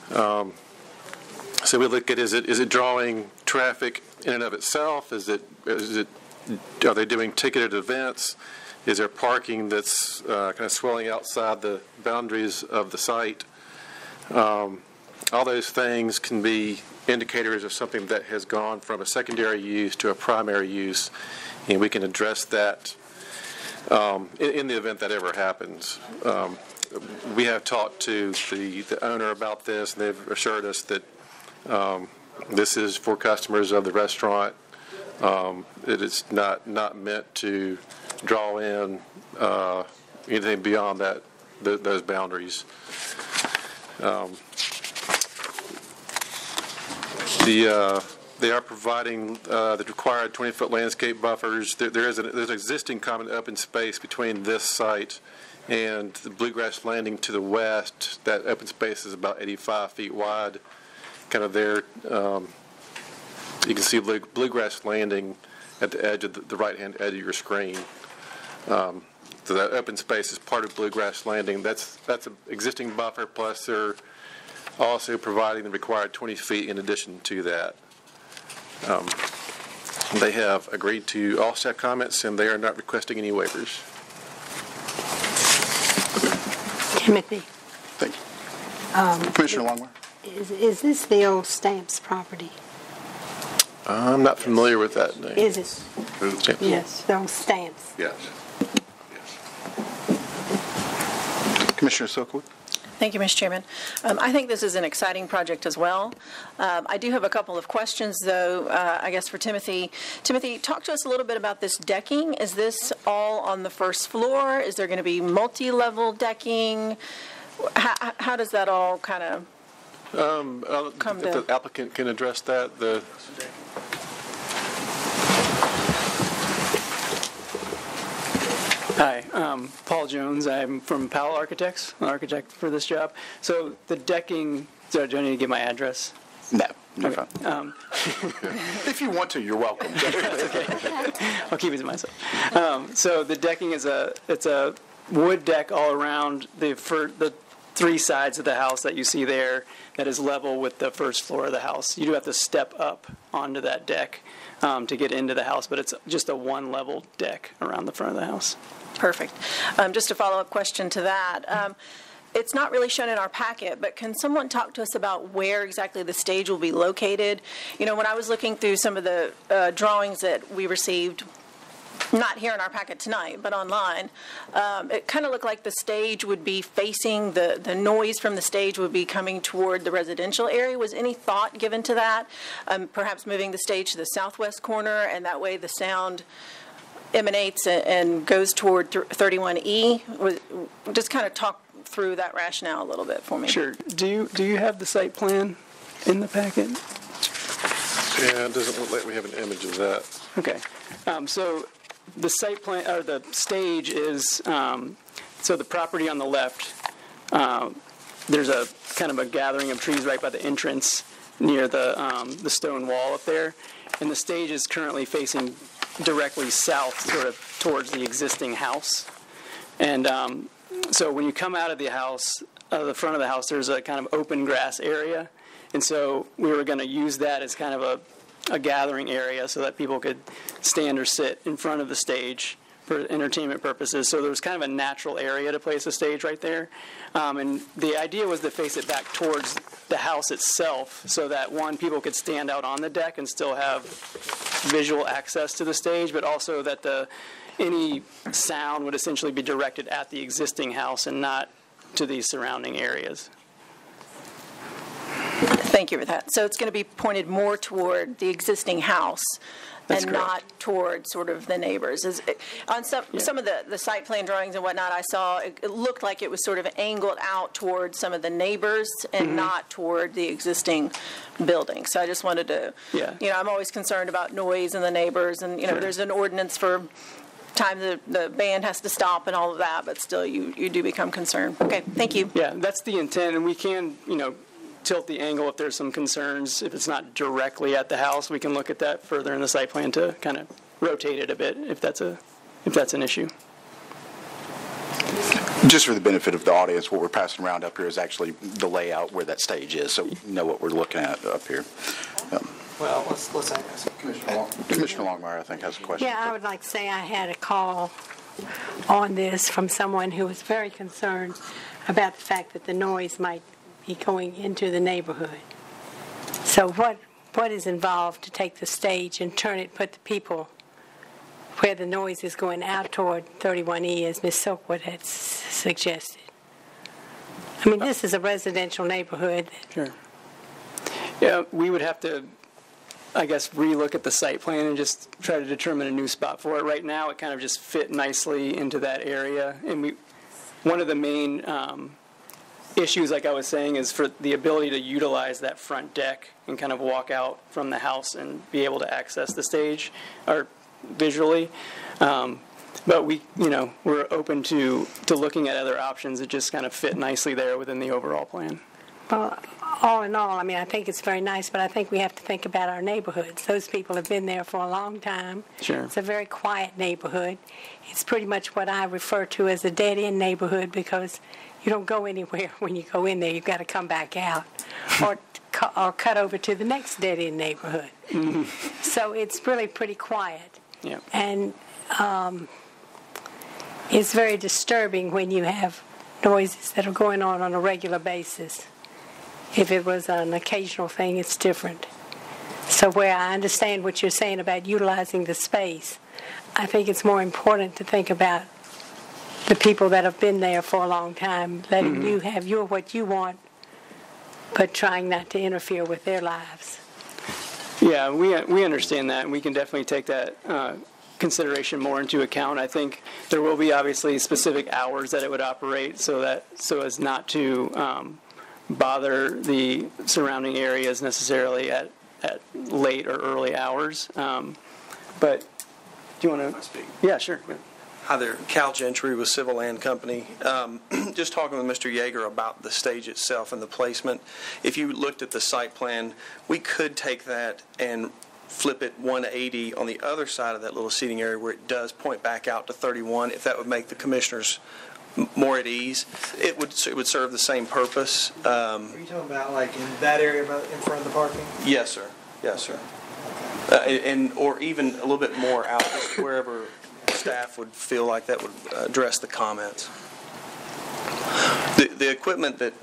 [SPEAKER 7] So we look at, is it drawing traffic in and of itself? Is it are they doing ticketed events? Is there parking that's kind of swelling outside the boundaries of the site? All those things can be indicators of something that has gone from a secondary use to a primary use, and we can address that in the event that ever happens. We have talked to the owner about this, and they've assured us that this is for customers of the restaurant. It is not meant to draw in anything beyond those boundaries. They are providing the required 20-foot landscape buffers. There's an existing common open space between this site and the Bluegrass Landing to the west. That open space is about 85 feet wide. Kind of there, you can see Bluegrass Landing at the edge of the right-hand edge of your screen. So that open space is part of Bluegrass Landing. That's an existing buffer, plus they're also providing the required 20 feet in addition to that. They have agreed to all staff comments, and they are not requesting any waivers.
[SPEAKER 15] Timothy.
[SPEAKER 2] Thank you. Commissioner Longmire?
[SPEAKER 15] Is this the old Stamps property?
[SPEAKER 7] I'm not familiar with that name.
[SPEAKER 15] Is it?
[SPEAKER 7] Stamps.
[SPEAKER 15] Yes, those Stamps.
[SPEAKER 7] Yes.
[SPEAKER 2] Commissioner Silkwood?
[SPEAKER 14] Thank you, Mr. Chairman. I think this is an exciting project as well. I do have a couple of questions, though, I guess for Timothy. Timothy, talk to us a little bit about this decking. Is this all on the first floor? Is there going to be multi-level decking? How does that all kind of come to?
[SPEAKER 7] If the applicant can address that.
[SPEAKER 17] Hi, Paul Jones. I'm from Powell Architects, an architect for this job. So the decking, do I need to give my address?
[SPEAKER 2] No, you're
[SPEAKER 17] okay.
[SPEAKER 2] fine. If you want to, you're welcome.
[SPEAKER 17] That's okay. I'll keep it to myself. So the decking is it's a wood deck all around the three sides of the house that you see there that is level with the first floor of the house. You do have to step up onto that deck to get into the house, but it's just a one-level deck around the front of the house.
[SPEAKER 14] Perfect. Just a follow-up question to that. It's not really shown in our packet, but can someone talk to us about where exactly the stage will be located? You know, when I was looking through some of the drawings that we received, not here in our packet tonight, but online, it kind of looked like the stage would be facing, the noise from the stage would be coming toward the residential area. Was any thought given to that? Perhaps moving the stage to the southwest corner, and that way the sound emanates and goes toward 31E? Just kind of talk through that rationale a little bit for me.
[SPEAKER 17] Sure. Do you have the site plan in the packet?
[SPEAKER 7] Yeah, it doesn't look like we have an image of that.
[SPEAKER 17] Okay. So the site plan, or the stage is, so the property on the left, there's a kind of a gathering of trees right by the entrance near the stone wall up there. And the stage is currently facing directly south, sort of towards the existing house. And so when you come out of the house, the front of the house, there's a kind of open grass area. And so we were going to use that as kind of a gathering area so that people could stand or sit in front of the stage for entertainment purposes. So there was kind of a natural area to place a stage right there. And the idea was to face it back towards the house itself so that, one, people could stand out on the deck and still have visual access to the stage, but also that any sound would essentially be directed at the existing house and not to these surrounding areas.
[SPEAKER 14] Thank you for that. So it's going to be pointed more toward the existing house
[SPEAKER 17] That's
[SPEAKER 14] and
[SPEAKER 17] correct.
[SPEAKER 14] not toward sort of the neighbors. On some of the site plan drawings and whatnot I saw, it looked like it was sort of angled out toward some of the neighbors and not toward the existing building. So I just wanted to, I'm always concerned about noise and the neighbors, and, there's an ordinance for time the band has to stop and all of that, but still you do become concerned. Okay, thank you.
[SPEAKER 17] Yeah, that's the intent, and we can, tilt the angle if there's some concerns. If it's not directly at the house, we can look at that further in the site plan to kind of rotate it a bit if that's an issue.
[SPEAKER 2] Just for the benefit of the audience, what we're passing around up here is actually the layout where that stage is, so you know what we're looking at up here.
[SPEAKER 5] Well, let's ask.
[SPEAKER 2] Commissioner Longmire, I think, has a question.
[SPEAKER 15] Yeah, I would like to say I had a call on this from someone who was very concerned about the fact that the noise might be going into the neighborhood. So what is involved to take the stage and turn it, put the people where the noise is going out toward 31E, as Ms. Silkwood had suggested? I mean, this is a residential neighborhood.
[SPEAKER 17] Sure. Yeah, we would have to, I guess, relook at the site plan and just try to determine a new spot for it. Right now, it kind of just fit nicely into that area. And one of the main issues, like I was saying, is for the ability to utilize that front deck and kind of walk out from the house and be able to access the stage or visually. But we're open to looking at other options that just kind of fit nicely there within the overall plan.
[SPEAKER 15] Well, all in all, I mean, I think it's very nice, but I think we have to think about our neighborhoods. Those people have been there for a long time.
[SPEAKER 17] Sure.
[SPEAKER 15] It's a very quiet neighborhood. It's pretty much what I refer to as a dead-end neighborhood because you don't go anywhere when you go in there. You've got to come back out or cut over to the next dead-end neighborhood.
[SPEAKER 17] Mm-hmm.
[SPEAKER 15] So it's really pretty quiet.
[SPEAKER 17] Yeah.
[SPEAKER 15] And it's very disturbing when you have noises that are going on a regular basis. If it was an occasional thing, it's different. So where I understand what you're saying about utilizing the space, I think it's more important to think about the people that have been there for a long time, letting you have what you want, but trying not to interfere with their lives.
[SPEAKER 17] Yeah, we understand that, and we can definitely take that consideration more into account. I think there will be obviously specific hours that it would operate so as not to bother the surrounding areas necessarily at late or early hours. But do you want to speak? Yeah, sure.
[SPEAKER 18] Hi there, Cal Gentry with Civil Land Company. Just talking with Mr. Yeager about the stage itself and the placement. If you looked at the site plan, we could take that and flip it 180 on the other side of that little seating area where it does point back out to 31, if that would make the commissioners more at ease. It would serve the same purpose.
[SPEAKER 5] Are you talking about like in that area in front of the parking?
[SPEAKER 18] Yes, sir. Yes, sir. Or even a little bit more out, just wherever staff would feel like that would address the comments. The equipment that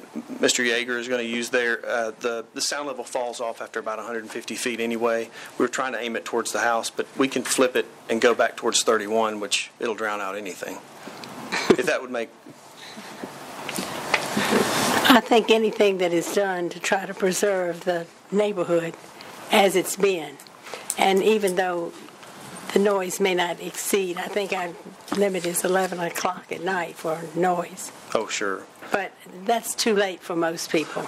[SPEAKER 18] Mr. Yeager is going to use there, the sound level falls off after about 150 feet anyway. We were trying to aim it towards the house, but we can flip it and go back towards 31, which it'll drown out anything. If that would make...
[SPEAKER 15] I think anything that is done to try to preserve the neighborhood as it's been, and even though the noise may not exceed, I think our limit is 11 o'clock at night for noise.
[SPEAKER 18] Oh, sure.
[SPEAKER 15] But that's too late for most people.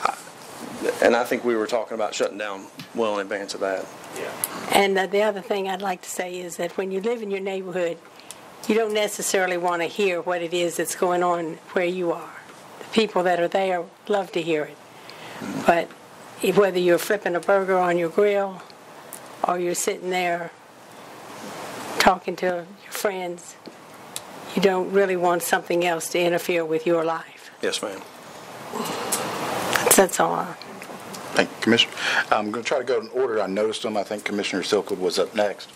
[SPEAKER 18] And I think we were talking about shutting down well in advance of that.
[SPEAKER 15] Yeah. And the other thing I'd like to say is that when you live in your neighborhood, you don't necessarily want to hear what it is that's going on where you are. The people that are there love to hear it. But whether you're flipping a burger on your grill or you're sitting there talking to your friends, you don't really want something else to interfere with your life.
[SPEAKER 18] Yes, ma'am.
[SPEAKER 15] That's all.
[SPEAKER 2] Thank you, Commissioner. I'm going to try to go in order. I noticed them. I think Commissioner Silkwood was up next.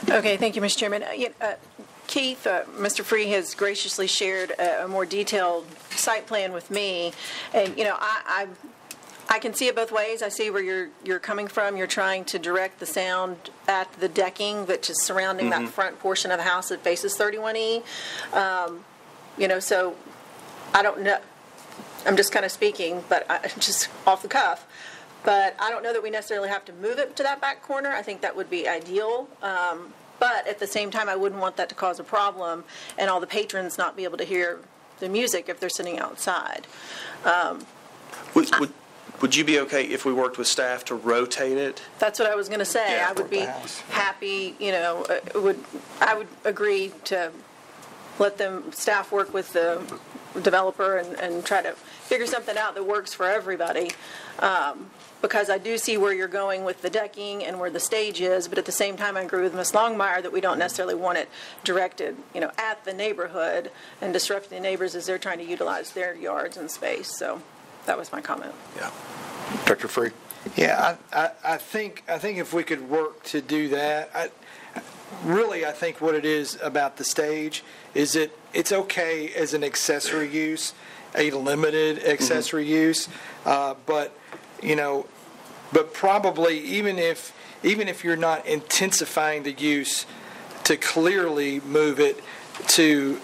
[SPEAKER 14] Okay, thank you, Mr. Chairman. Keith, Mr. Free has graciously shared a more detailed site plan with me, and I can see it both ways. I see where you're coming from. You're trying to direct the sound at the decking, which is surrounding that front portion of the house that faces 31E. So I don't know. I'm just kind of speaking, but just off the cuff. But I don't know that we necessarily have to move it to that back corner. I think that would be ideal. But at the same time, I wouldn't want that to cause a problem and all the patrons not be able to hear the music if they're sitting outside.
[SPEAKER 18] Would you be okay if we worked with staff to rotate it?
[SPEAKER 14] That's what I was going to say.
[SPEAKER 18] Yeah,
[SPEAKER 14] I would be happy, I would agree to let staff work with the developer and try to figure something out that works for everybody. Because I do see where you're going with the decking and where the stage is, but at the same time I agree with Ms. Longmire that we don't necessarily want it directed, at the neighborhood and disrupting the neighbors as they're trying to utilize their yards and space. So that was my comment.
[SPEAKER 2] Yeah. Director Free?
[SPEAKER 5] Yeah, I think if we could work to do that, I think what it is about the stage is it's okay as an accessory use, a limited accessory use, but probably even if you're not intensifying the use to clearly move it to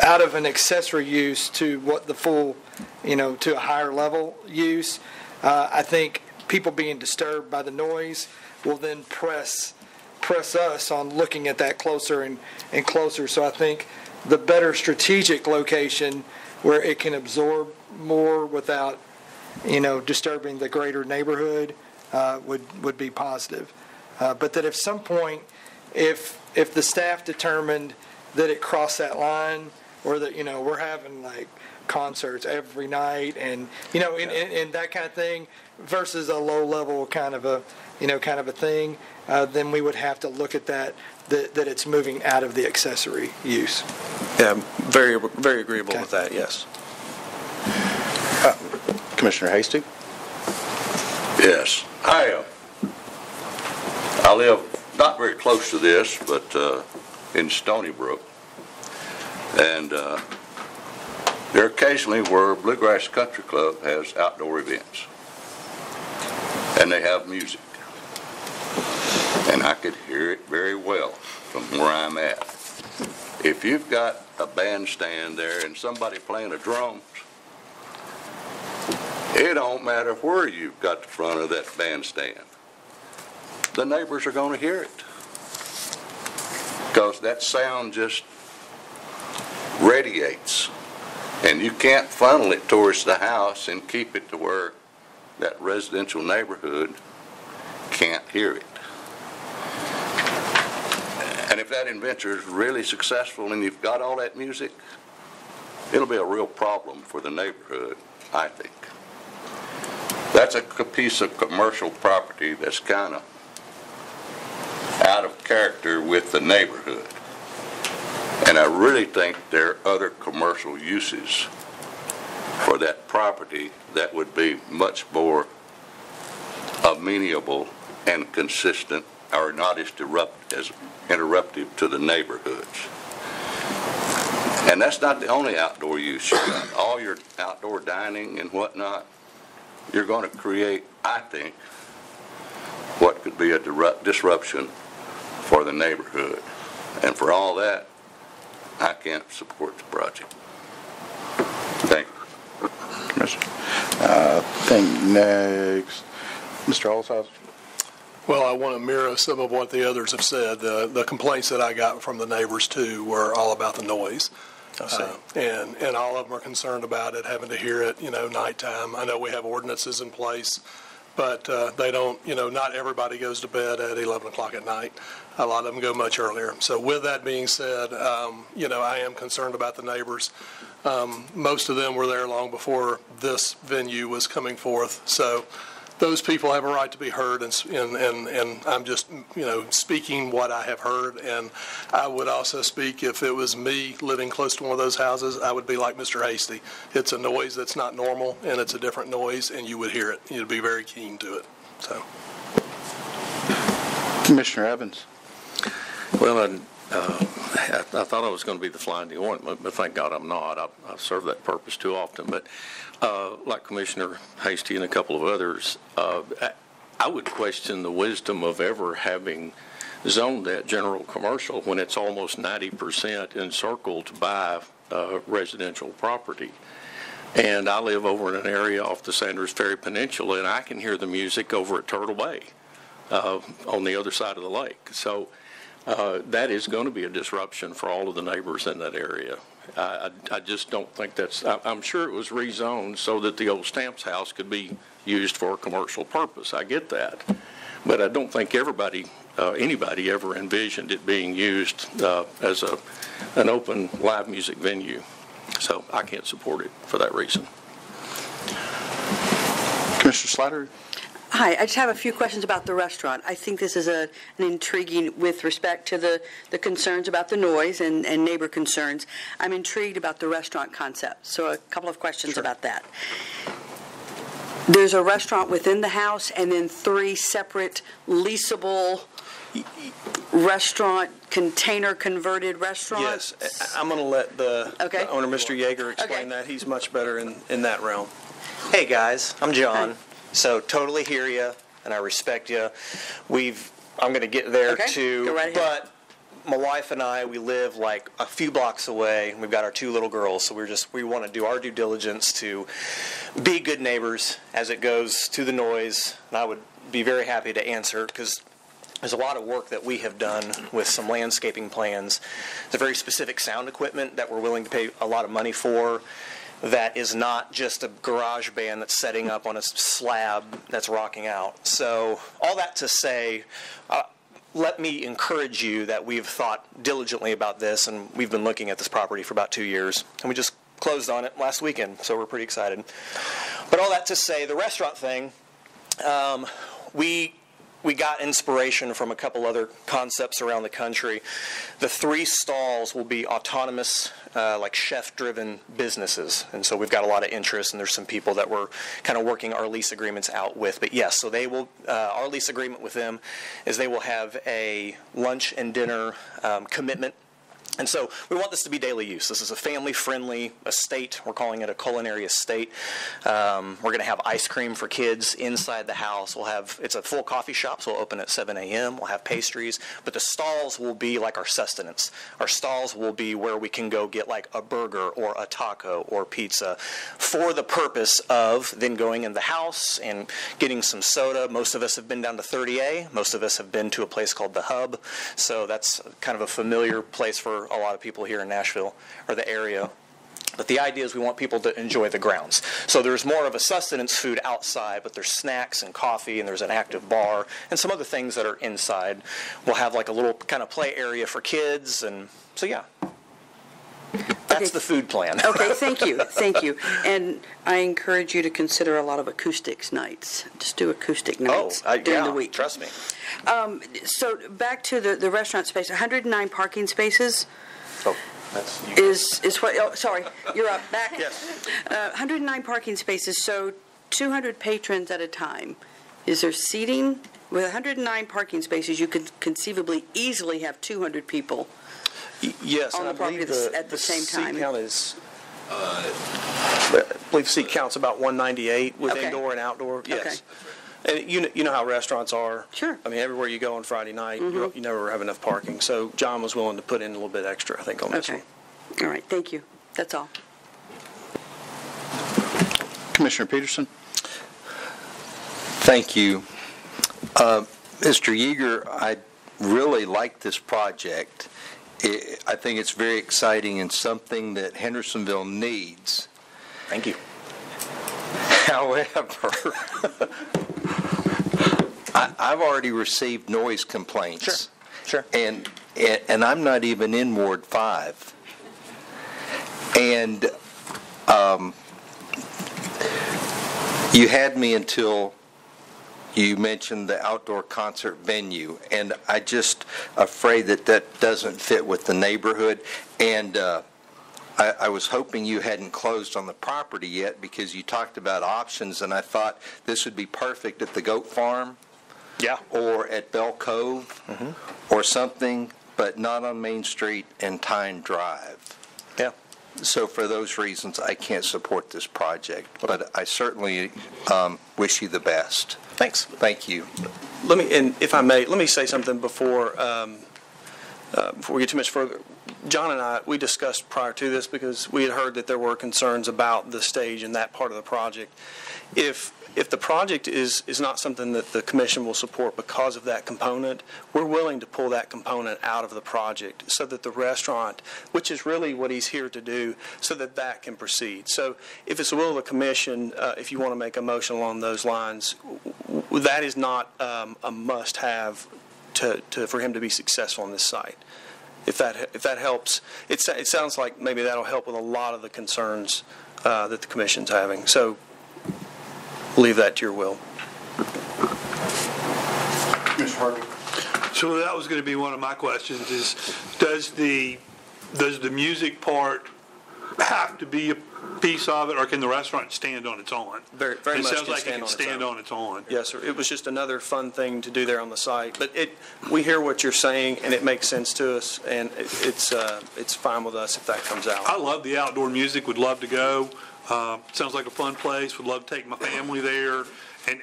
[SPEAKER 5] out of an accessory use to what the full, to a higher level use, I think people being disturbed by the noise will then press us on looking at that closer and closer. So I think the better strategic location where it can absorb more without, disturbing the greater neighborhood would be positive. But that at some point, if the staff determined that it crossed that line, or that, we're having like concerts every night and, and that kind of thing versus a low level kind of a thing, then we would have to look at that it's moving out of the accessory use.
[SPEAKER 18] Yeah, very, very agreeable with that, yes.
[SPEAKER 2] Commissioner Hasty?
[SPEAKER 19] Yes. I live not very close to this, but in Stony Brook. And there occasionally where Bluegrass Country Club has outdoor events. And they have music. And I could hear it very well from where I'm at. If you've got a bandstand there and somebody playing the drums, it don't matter where you've got the front of that bandstand. The neighbors are going to hear it. Because that sound just radiates. And you can't funnel it towards the house and keep it to where that residential neighborhood can't hear it. And if that inventor is really successful and you've got all that music, it'll be a real problem for the neighborhood, I think. That's a piece of commercial property that's kind of out of character with the neighborhood. And I really think there are other commercial uses for that property that would be much more amenable and consistent, or not as interruptive to the neighborhoods. And that's not the only outdoor use you got. All your outdoor dining and whatnot, you're going to create, I think, what could be a disruption for the neighborhood. And for all that, I can't support the project. Thank you.
[SPEAKER 2] Commissioner. I think next, Mr. Olshauser.
[SPEAKER 1] Well, I want to mirror some of what the others have said. The complaints that I got from the neighbors, too, were all about the noise. And all of them are concerned about it, having to hear it, nighttime. I know we have ordinances in place, but they don't, not everybody goes to bed at 11 o'clock at night. A lot of them go much earlier. So with that being said, I am concerned about the neighbors. Most of them were there long before this venue was coming forth. So those people have a right to be heard, and I'm just, speaking what I have heard. And I would also speak, if it was me living close to one of those houses, I would be like Mr. Hasty. It's a noise that's not normal, and it's a different noise, and you would hear it. You'd be very keen to it. So,
[SPEAKER 2] Commissioner Evans.
[SPEAKER 20] Well, I thought I was going to be the fly in the ointment, but thank God I'm not. I've served that purpose too often. But like Commissioner Hasty and a couple of others, I would question the wisdom of ever having zoned that general commercial when it's almost 90% encircled by residential property. And I live over in an area off the Sanders Ferry Peninsula, and I can hear the music over at Turtle Bay on the other side of the lake. So that is going to be a disruption for all of the neighbors in that area. I just don't think that's, I'm sure it was rezoned so that the old Stamps house could be used for a commercial purpose. I get that. But I don't think everybody anybody ever envisioned it being used as an open live music venue. So I can't support it for that reason.
[SPEAKER 2] Commissioner Slattery?
[SPEAKER 16] Hi, I just have a few questions about the restaurant. I think this is an intriguing with respect to the concerns about the noise and neighbor concerns. I'm intrigued about the restaurant concept, so a couple of questions about that. There's a restaurant within the house and then 3 separate leasable restaurant, container converted restaurants?
[SPEAKER 18] Yes, I'm going to let the owner, Mr. Yeager, explain that. He's much better in that realm.
[SPEAKER 21] Hey guys, I'm John. So totally hear you, and I respect you. I'm going to get there too.
[SPEAKER 16] Go right ahead.
[SPEAKER 21] But my wife and I, we live like a few blocks away. We've got our 2 little girls, so we want to do our due diligence to be good neighbors as it goes to the noise. And I would be very happy to answer because there's a lot of work that we have done with some landscaping plans. It's a very specific sound equipment that we're willing to pay a lot of money for. That is not just a garage band that's setting up on a slab that's rocking out. So all that to say, let me encourage you that we've thought diligently about this, and we've been looking at this property for about 2 years, and we just closed on it last weekend, so we're pretty excited. But all that to say, the restaurant thing, we got inspiration from a couple other concepts around the country. The 3 stalls will be autonomous, like chef-driven businesses. And so we've got a lot of interest, and there's some people that we're kind of working our lease agreements out with. But yes, so they will, our lease agreement with them is they will have a lunch and dinner commitment. And so we want this to be daily use. This is a family-friendly estate. We're calling it a culinary estate. We're going to have ice cream for kids inside the house. It's a full coffee shop, so we'll open at 7 a.m. We'll have pastries. But the stalls will be like our sustenance. Our stalls will be where we can go get like a burger or a taco or pizza for the purpose of then going in the house and getting some soda. Most of us have been down to 30A. Most of us have been to a place called The Hub. So that's kind of a familiar place for a lot of people here in Nashville or the area. But the idea is we want people to enjoy the grounds. So there's more of a sustenance food outside, but there's snacks and coffee, and there's an active bar and some other things that are inside. We'll have like a little kind of play area for kids, and so yeah. That's the food plan.
[SPEAKER 16] Okay, thank you, thank you. And I encourage you to consider a lot of acoustics nights. Just do acoustic nights during the week.
[SPEAKER 21] Trust me.
[SPEAKER 16] So back to the restaurant space, 109 parking spaces.
[SPEAKER 21] Oh, that's
[SPEAKER 16] is what? Oh, sorry, you're up. Back.
[SPEAKER 21] Yes.
[SPEAKER 16] 109 parking spaces. So 200 patrons at a time. Is there seating? With 109 parking spaces, you could conceivably easily have 200 people.
[SPEAKER 18] Yes,
[SPEAKER 16] on
[SPEAKER 18] and
[SPEAKER 16] the property at the same time.
[SPEAKER 18] Seat count is, I believe seat count's about 198 with indoor and outdoor. Yes. Okay. And you know how restaurants are.
[SPEAKER 16] Sure.
[SPEAKER 18] I mean, everywhere you go on Friday night, you never have enough parking. So John was willing to put in a little bit extra, I think, on this one.
[SPEAKER 16] All right. Thank you. That's all.
[SPEAKER 2] Commissioner Peterson?
[SPEAKER 9] Thank you. Mr. Yeager, I really like this project. I think it's very exciting and something that Hendersonville needs.
[SPEAKER 21] Thank you.
[SPEAKER 9] However, I've already received noise complaints.
[SPEAKER 21] Sure.
[SPEAKER 9] And I'm not even in Ward 5. And you had me until you mentioned the outdoor concert venue, and I just afraid that doesn't fit with the neighborhood. And I was hoping you hadn't closed on the property yet because you talked about options, and I thought this would be perfect at the goat farm, or at Bell Cove, or something, but not on Main Street and Tyne Drive.
[SPEAKER 21] Yeah.
[SPEAKER 9] So for those reasons, I can't support this project, but I certainly wish you the best.
[SPEAKER 21] Thanks.
[SPEAKER 9] Thank you.
[SPEAKER 18] And if I may, let me say something before we get too much further. John and I, we discussed prior to this because we had heard that there were concerns about the stage and that part of the project. If the project is not something that the commission will support because of that component, we're willing to pull that component out of the project so that the restaurant, which is really what he's here to do, so that can proceed. So if it's the will of the commission, if you want to make a motion along those lines, that is not a must-have for him to be successful on this site. If that helps, it sounds like maybe that'll help with a lot of the concerns that the commission's having. So leave that to your will.
[SPEAKER 10] Mr. Harvey. So that was going to be one of my questions: is does the music part have to be a piece of it, or can the restaurant stand on its own?
[SPEAKER 18] Very
[SPEAKER 10] it
[SPEAKER 18] much
[SPEAKER 10] sounds like it can stand on its own.
[SPEAKER 18] Yes, sir. It was just another fun thing to do there on the site. But we hear what you're saying, and it makes sense to us, and it's fine with us if that comes out.
[SPEAKER 10] I love the outdoor music. Would love to go. Sounds like a fun place. Would love to take my family there.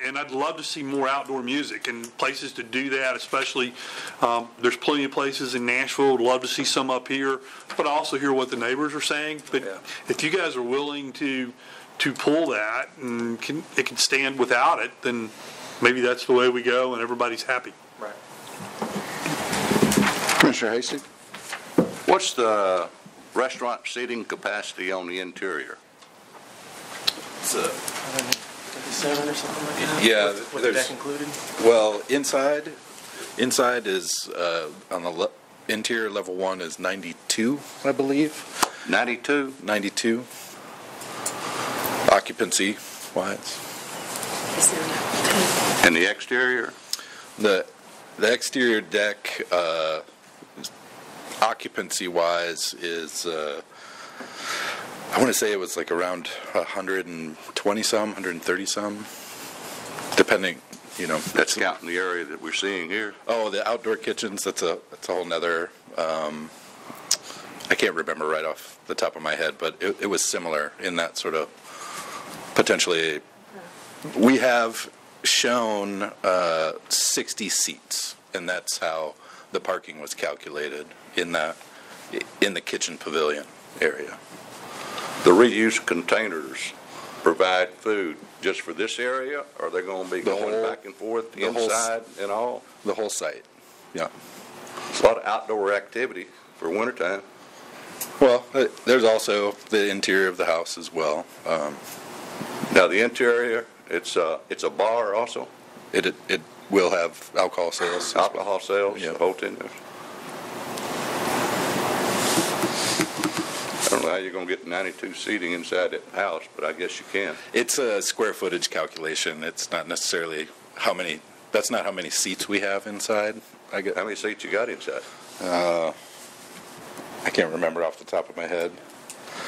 [SPEAKER 10] And I'd love to see more outdoor music and places to do that, especially there's plenty of places in Nashville. Would love to see some up here, but I also hear what the neighbors are saying. But if you guys are willing to pull that and it can stand without it, then maybe that's the way we go and everybody's happy.
[SPEAKER 18] Right.
[SPEAKER 2] Commissioner Hasty?
[SPEAKER 19] What's the restaurant seating capacity on the interior?
[SPEAKER 4] It's
[SPEAKER 21] 7 or something like that?
[SPEAKER 4] Yeah,
[SPEAKER 21] with the deck included?
[SPEAKER 4] Well, inside is on the interior level 1 is 92, I believe.
[SPEAKER 19] 92?
[SPEAKER 4] 92. Occupancy wise.
[SPEAKER 19] And the exterior?
[SPEAKER 4] The exterior deck, occupancy wise, is I want to say it was like around 120 some, 130 some, depending,
[SPEAKER 19] That's counting the area that we're seeing here.
[SPEAKER 4] Oh, the outdoor kitchens, that's a whole nother, I can't remember right off the top of my head, but it was similar in that sort of potentially. We have shown 60 seats, and that's how the parking was calculated in the kitchen pavilion area.
[SPEAKER 19] The reuse containers provide food just for this area, or they're going to be going back and forth inside and all?
[SPEAKER 4] The whole site, yeah.
[SPEAKER 19] It's a lot of outdoor activity for wintertime.
[SPEAKER 4] Well, there's also the interior of the house as well.
[SPEAKER 19] Now, the interior, it's a bar also?
[SPEAKER 4] It will have alcohol sales.
[SPEAKER 19] Alcohol sales,
[SPEAKER 4] yeah.
[SPEAKER 19] Both in there. I don't know how you're going to get 92 seating inside that house, but I guess you can.
[SPEAKER 4] It's a square footage calculation. It's not necessarily that's not how many seats we have inside.
[SPEAKER 19] How many seats you got inside?
[SPEAKER 4] I can't remember off the top of my head.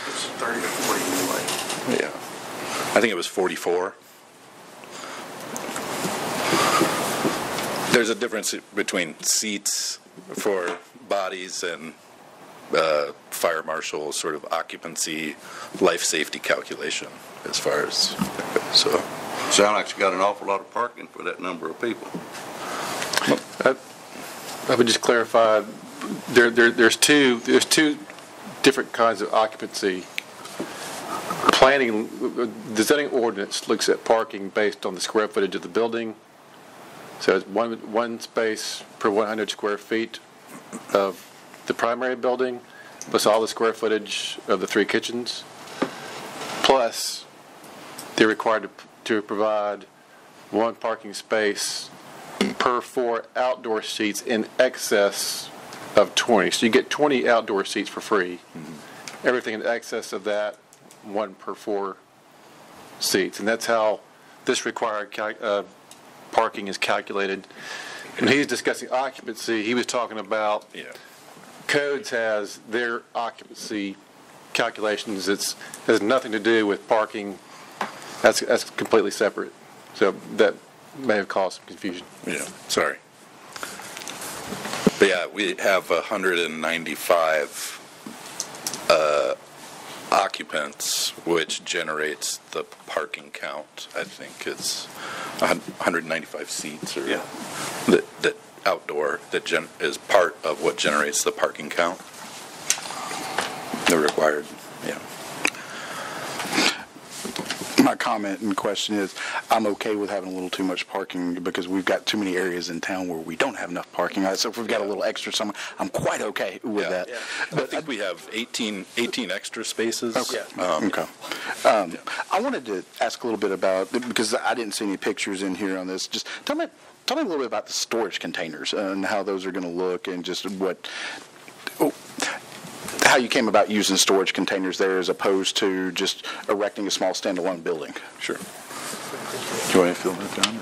[SPEAKER 21] It's 30 to 40 anyway.
[SPEAKER 4] Yeah. I think it was 44. There's a difference between seats for bodies and fire marshal sort of occupancy, life safety calculation as far as so.
[SPEAKER 19] Sound like you got an awful lot of parking for that number of people.
[SPEAKER 7] I would just clarify. There's two different kinds of occupancy. Planning, the zoning ordinance looks at parking based on the square footage of the building. So it's one space per 100 square feet of the primary building, plus all the square footage of the 3 kitchens, plus they're required to provide 1 parking space per 4 outdoor seats in excess of 20. So you get 20 outdoor seats for free. Mm-hmm. Everything in excess of that, 1 per 4 seats. And that's how this required parking is calculated. When he's discussing occupancy, he was talking about codes has their occupancy calculations. It has nothing to do with parking. That's completely separate. So that may have caused some confusion.
[SPEAKER 4] Yeah, sorry. But yeah, we have 195 occupants, which generates the parking count. I think it's 195 seats, or that outdoor that is part of what generates the parking count. The required,
[SPEAKER 2] my comment and question is, I'm okay with having a little too much parking because we've got too many areas in town where we don't have enough parking. So if we've got a little extra somewhere, I'm quite okay with that.
[SPEAKER 4] Yeah. I think we have 18 extra spaces.
[SPEAKER 2] Okay. I wanted to ask a little bit about, because I didn't see any pictures in here on this, just tell me a little bit about the storage containers and how those are going to look and just how you came about using storage containers there as opposed to just erecting a small standalone building.
[SPEAKER 4] Sure.
[SPEAKER 2] Do you want to fill that down?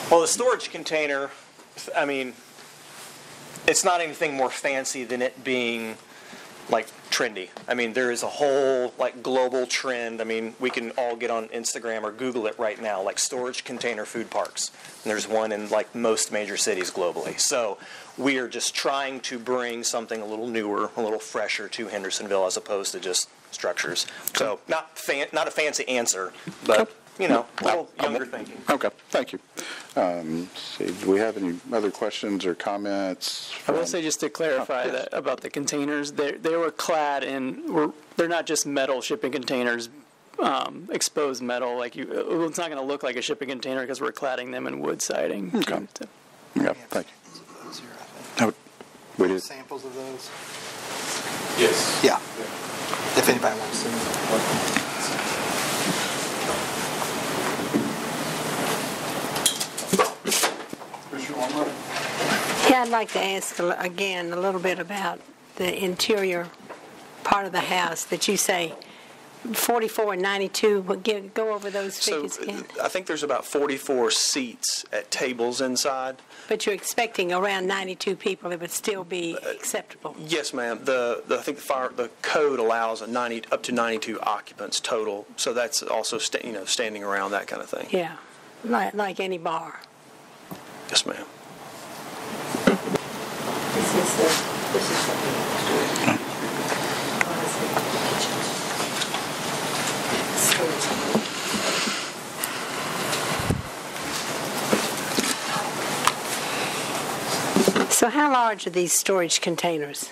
[SPEAKER 21] Well, the storage container, I mean, it's not anything more fancy than it being like trendy. I mean, there is a whole like global trend. I mean, we can all get on Instagram or Google it right now, like storage container food parks. And there's one in like most major cities globally. So we are just trying to bring something a little newer, a little fresher to Hendersonville as opposed to just structures. So not a fancy answer, but you know, a little younger thinking.
[SPEAKER 2] Okay, thank you. See, do we have any other questions or comments?
[SPEAKER 17] I will say, just to clarify that about the containers, they were clad in, they're not just metal shipping containers, exposed metal. Like it's not going to look like a shipping container because we're cladding them in wood siding.
[SPEAKER 2] Okay. Yeah, thank you. No, we did.
[SPEAKER 5] Samples of those?
[SPEAKER 7] Yes.
[SPEAKER 5] Yeah. If anybody wants to.
[SPEAKER 15] Yeah, I'd like to ask again a little bit about the interior part of the house that you say 44 and 92. Go over those figures again.
[SPEAKER 21] I think there's about 44 seats at tables inside.
[SPEAKER 15] But you're expecting around 92 people. It would still be acceptable.
[SPEAKER 21] Yes, ma'am. I think the code allows up to 92 occupants total. So that's also standing around, that kind of thing.
[SPEAKER 15] Yeah, like any bar.
[SPEAKER 21] Yes, ma'am.
[SPEAKER 15] So how large are these storage containers?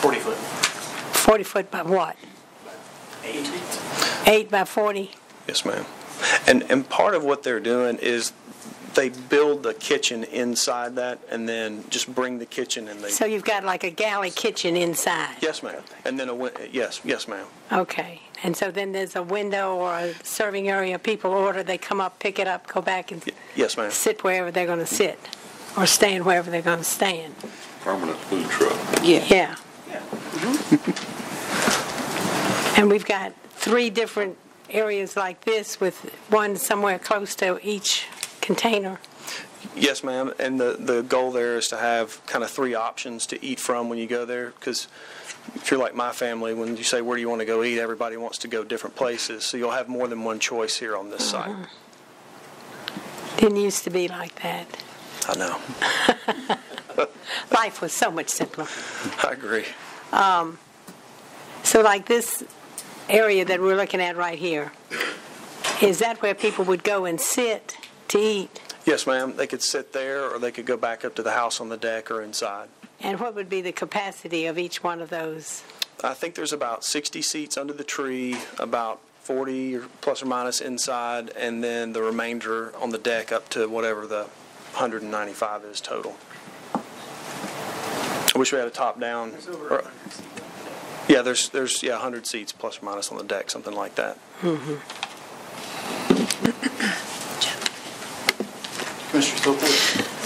[SPEAKER 21] 40 foot.
[SPEAKER 15] 40 foot by what?
[SPEAKER 21] 8.
[SPEAKER 15] 8 by 40?
[SPEAKER 21] Yes, ma'am. And part of what they're doing is they build the kitchen inside that and then just bring the kitchen and they...
[SPEAKER 15] So you've got like a galley kitchen inside?
[SPEAKER 21] Yes, ma'am. And then yes, ma'am.
[SPEAKER 15] Okay. And so then there's a window or a serving area. People order, they come up, pick it up, go back and
[SPEAKER 21] yes, ma'am.
[SPEAKER 15] Sit wherever they're going to sit or stand wherever they're going to stand.
[SPEAKER 19] Permanent food truck.
[SPEAKER 15] Yeah. And we've got 3 different areas like this with one somewhere close to each container.
[SPEAKER 21] Yes, ma'am. And the goal there is to have kind of 3 options to eat from when you go there, because if you're like my family, when you say, where do you want to go eat, everybody wants to go different places. So you'll have more than one choice here on this site.
[SPEAKER 15] Didn't used to be like that.
[SPEAKER 21] I know.
[SPEAKER 15] Life was so much simpler.
[SPEAKER 21] I agree.
[SPEAKER 15] So like this area that we're looking at right here, is that where people would go and sit to eat?
[SPEAKER 21] Yes, ma'am. They could sit there or they could go back up to the house on the deck or inside.
[SPEAKER 15] And what would be the capacity of each one of those?
[SPEAKER 21] I think there's about 60 seats under the tree, about 40 or plus or minus inside, and then the remainder on the deck up to whatever the 195 is total. I wish we had a top down. Yeah, there's 100 seats plus or minus on the deck, something like that.
[SPEAKER 15] Mm-hmm.
[SPEAKER 5] Commissioner Stoker.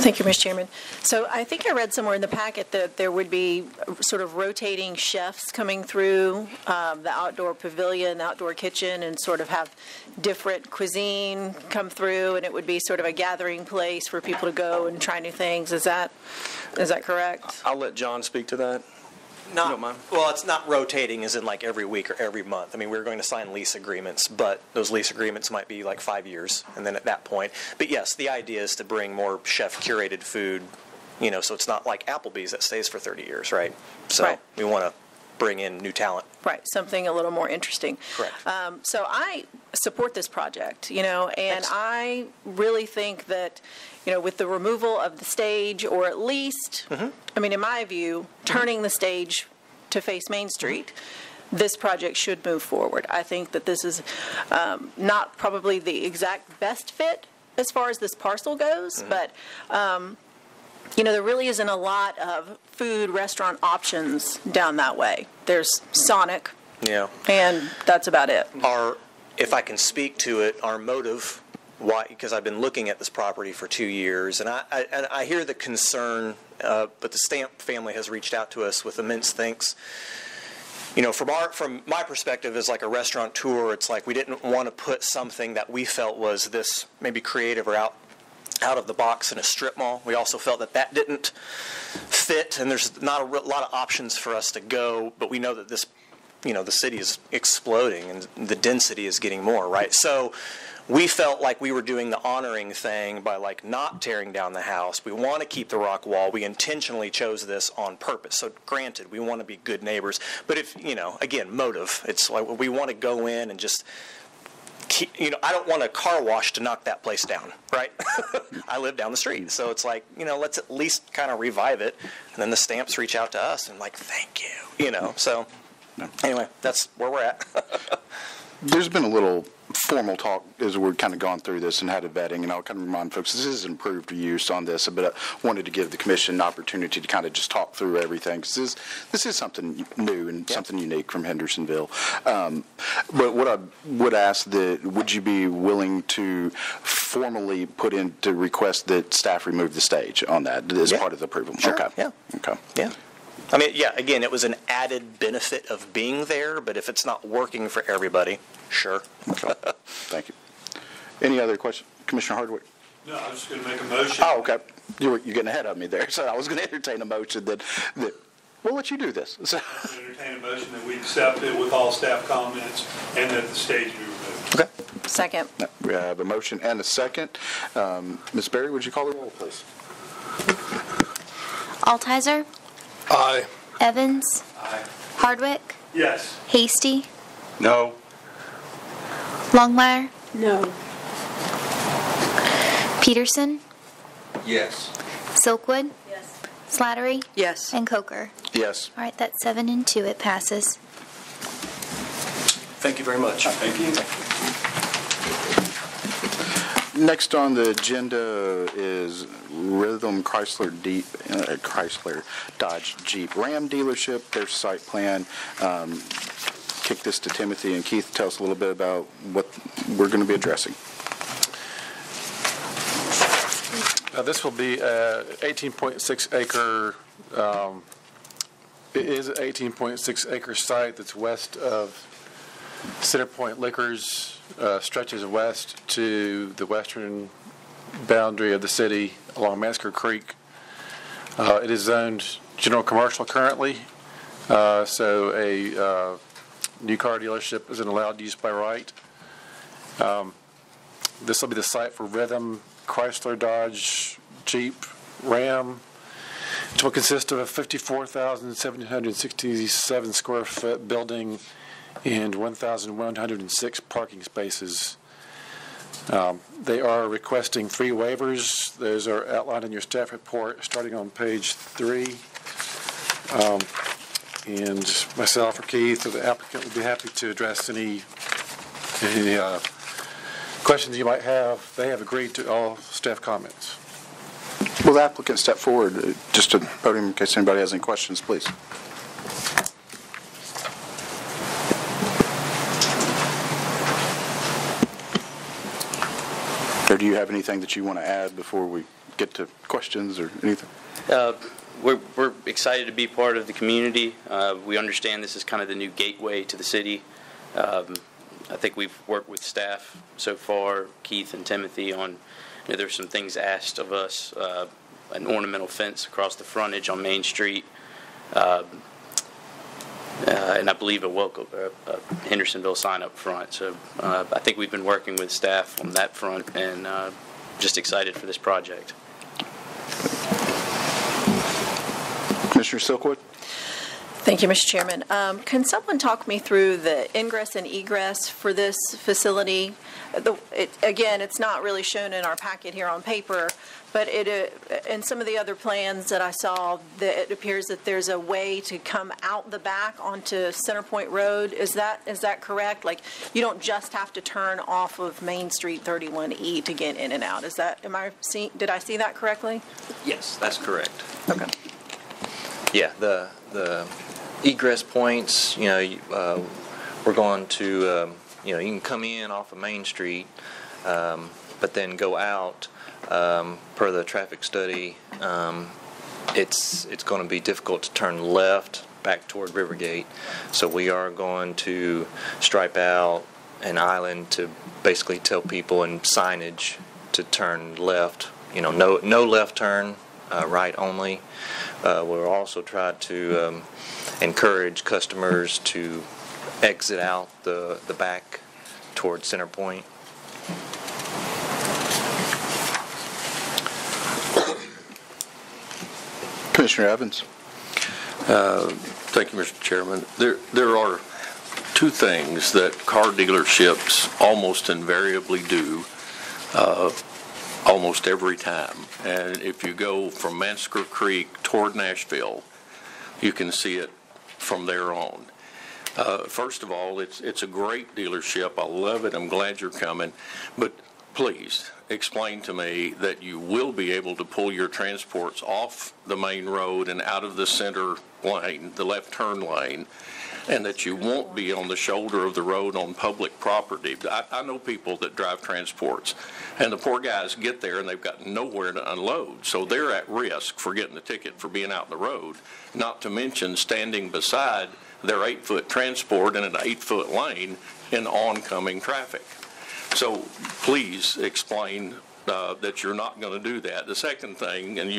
[SPEAKER 14] Thank you, Mr. Chairman. So I think I read somewhere in the packet that there would be sort of rotating chefs coming through the outdoor pavilion, the outdoor kitchen, and sort of have different cuisine come through, and it would be sort of a gathering place for people to go and try new things. Is that correct?
[SPEAKER 21] I'll let John speak to that. Well, it's not rotating as in like every week or every month. I mean, we're going to sign lease agreements, but those lease agreements might be like 5 years, and then at that point. But yes, the idea is to bring more chef-curated food, so it's not like Applebee's that stays for 30 years, right? So we want to bring in new talent.
[SPEAKER 14] Right, something a little more interesting.
[SPEAKER 21] Correct.
[SPEAKER 14] So I support this project, and
[SPEAKER 21] Thanks.
[SPEAKER 14] I really think that, with the removal of the stage, or at least, I mean, in my view, turning the stage to face Main Street, this project should move forward. I think that this is not probably the exact best fit as far as this parcel goes, but there really isn't a lot of food restaurant options down that way. There's Sonic, and that's about it.
[SPEAKER 21] If I can speak to it, our motive, why? Because I've been looking at this property for 2 years, and I hear the concern, but the Stamp family has reached out to us with immense thanks. From my perspective as like a restaurateur, it's like we didn't want to put something that we felt was this maybe creative or out of the box in a strip mall. We also felt that didn't fit, and there's not a lot of options for us to go, but we know that this, the city is exploding and the density is getting more, right? So we felt like we were doing the honoring thing by like not tearing down the house. We want to keep the rock wall. We intentionally chose this on purpose. So granted, we want to be good neighbors, but if, again, motive, it's like we want to go in and just I don't want a car wash to knock that place down, right? I live down the street. So it's like, let's at least kind of revive it. And then the Stamps reach out to us and like, thank you, So anyway, that's where we're at.
[SPEAKER 2] There's been a little formal talk as we're kind of gone through this and had a vetting, and I'll kind of remind folks this is improved use on this, but I wanted to give the commission an opportunity to kind of just talk through everything, because this is something new and something unique from Hendersonville. But what I would ask, would you be willing to formally put in to request that staff remove the stage on that as part of the approval?
[SPEAKER 21] Sure.
[SPEAKER 2] Okay.
[SPEAKER 21] Yeah.
[SPEAKER 2] Okay.
[SPEAKER 21] Yeah. I mean, again, it was an added benefit of being there, but if it's not working for everybody, sure.
[SPEAKER 2] Okay. Thank you. Any other questions? Commissioner Hardwick?
[SPEAKER 10] No, I was just going to make a motion.
[SPEAKER 2] Oh, okay. You're getting ahead of me there. So I was going to entertain a motion that we'll let you do this. So.
[SPEAKER 10] Entertain a motion that we accept it with all staff comments and that the stage be removed.
[SPEAKER 2] Okay.
[SPEAKER 14] Second.
[SPEAKER 2] We have a motion and a second. Ms. Berry, would you call the roll, please?
[SPEAKER 3] Altizer?
[SPEAKER 1] Aye.
[SPEAKER 3] Evans?
[SPEAKER 10] Aye.
[SPEAKER 3] Hardwick?
[SPEAKER 10] Yes.
[SPEAKER 3] Hasty?
[SPEAKER 19] No.
[SPEAKER 3] Longmire?
[SPEAKER 15] No.
[SPEAKER 3] Peterson?
[SPEAKER 9] Yes.
[SPEAKER 3] Silkwood? Yes. Slattery?
[SPEAKER 16] Yes.
[SPEAKER 3] And Coker?
[SPEAKER 2] Yes.
[SPEAKER 3] All right, that's 7 and 2. It passes.
[SPEAKER 21] Thank you very much.
[SPEAKER 2] Thank you. Next on the agenda is Rhythm Chrysler Dodge Jeep Ram dealership, their site plan. Kick this to Timothy and Keith. Tell us a little bit about what we're going to be addressing.
[SPEAKER 7] This will be a 18.6 acre, it is an 18.6 acre site that's west of Center Point Liquors, stretches west to the western boundary of the city along Massacre Creek. It is zoned general commercial currently, so a new car dealership isn't allowed use by right. This will be the site for Rhythm Chrysler Dodge Jeep Ram. It will consist of a 54,767 square foot building and 1,106 parking spaces. They are requesting 3 waivers. Those are outlined in your staff report starting on page 3. And myself or Keith or the applicant would be happy to address any questions you might have. They have agreed to all staff comments.
[SPEAKER 2] Will the applicant step forward just to podium in case anybody has any questions, please? Or do you have anything that you want to add before we get to questions or anything?
[SPEAKER 11] We're excited to be part of the community. We understand this is kind of the new gateway to the city. I think we've worked with staff so far, Keith and Timothy, on there's some things asked of us, an ornamental fence across the frontage on Main Street, and I believe a Hendersonville sign up front. So I think we've been working with staff on that front and just excited for this project.
[SPEAKER 2] Commissioner Silkwood?
[SPEAKER 14] Thank you, Mr. Chairman. Can someone talk me through the ingress and egress for this facility? Again, it's not really shown in our packet here on paper, but in some of the other plans that I saw, it appears that there's a way to come out the back onto Centerpoint Road. Is that correct? Like, you don't just have to turn off of Main Street 31E to get in and out. Did I see that correctly?
[SPEAKER 12] Yes, that's correct.
[SPEAKER 14] Okay.
[SPEAKER 12] Yeah, the egress points, we're going to, you can come in off of Main Street, but then go out, per the traffic study, it's going to be difficult to turn left back toward Rivergate. So we are going to stripe out an island to basically tell people in signage to turn left, no left turn, right only. We'll also try to encourage customers to exit out the back toward Centerpoint.
[SPEAKER 2] Commissioner Evans.
[SPEAKER 20] Thank you, Mr. Chairman. There are two things that car dealerships almost invariably do almost every time. And if you go from Mansker Creek toward Nashville, you can see it from there on. First of all, it's a great dealership. I love it. I'm glad you're coming. But please explain to me that you will be able to pull your transports off the main road and out of the center lane, the left turn lane, and that you won't be on the shoulder of the road on public property. I know people that drive transports, and the poor guys get there and they've got nowhere to unload, so they're at risk for getting the ticket for being out in the road, not to mention standing beside their 8-foot transport in an 8-foot lane in oncoming traffic. So please explain that you're not going to do that. The second thing, and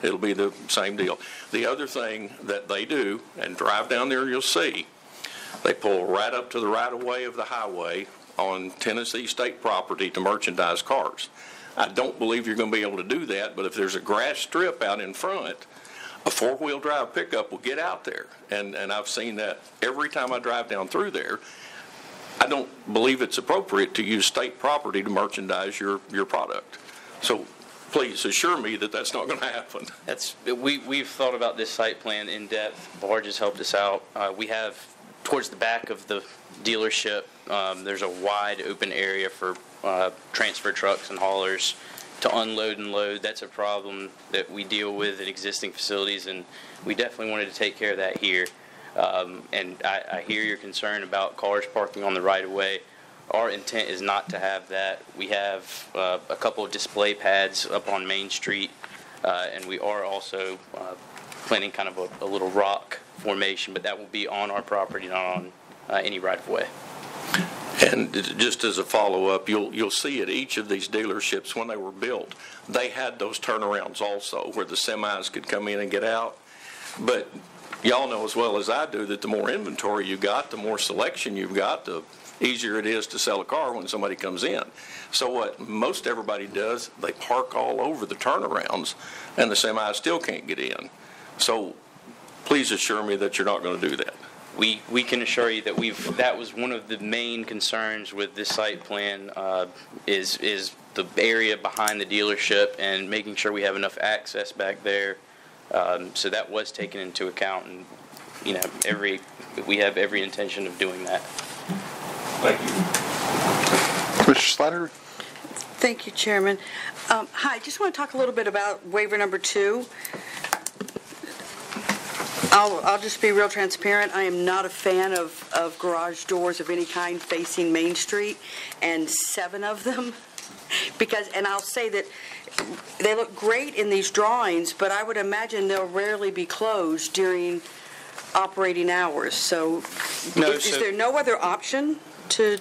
[SPEAKER 20] it'll be the same deal. The other thing that they do, and drive down there you'll see, they pull right up to the right-of-way of the highway on Tennessee state property to merchandise cars. I don't believe you're going to be able to do that, but if there's a grass strip out in front, a four-wheel drive pickup will get out there. And I've seen that every time I drive down through there. I don't believe it's appropriate to use state property to merchandise your product. So please assure me that that's not going to happen.
[SPEAKER 11] We've thought about this site plan in depth. Barge has helped us out. We have, towards the back of the dealership, there's a wide open area for transfer trucks and haulers to unload and load. That's a problem that we deal with at existing facilities, and we definitely wanted to take care of that here. And I hear your concern about cars parking on the right-of-way. Our intent is not to have that. We have a couple of display pads up on Main Street, and we are also planning kind of a little rock formation, but that will be on our property, not on any right-of-way.
[SPEAKER 20] And just as a follow-up, you'll see at each of these dealerships when they were built, they had those turnarounds also where the semis could come in and get out. But y'all know as well as I do that the more inventory you got, the more selection you've got, the easier it is to sell a car when somebody comes in. So what most everybody does, they park all over the turnarounds, and the semis still can't get in. So please assure me that you're not going to do that.
[SPEAKER 11] We can assure you that that was one of the main concerns with this site plan, is the area behind the dealership and making sure we have enough access back there. So that was taken into account, and we have every intention of doing that.
[SPEAKER 20] Thank you.
[SPEAKER 2] Commissioner Slattery.
[SPEAKER 16] Thank you, Chairman. Hi, I just want to talk a little bit about waiver number 2. I'll just be real transparent. I am not a fan of garage doors of any kind facing Main Street, and 7 of them. And I'll say that they look great in these drawings, but I would imagine they'll rarely be closed during operating hours. So, is there no other option to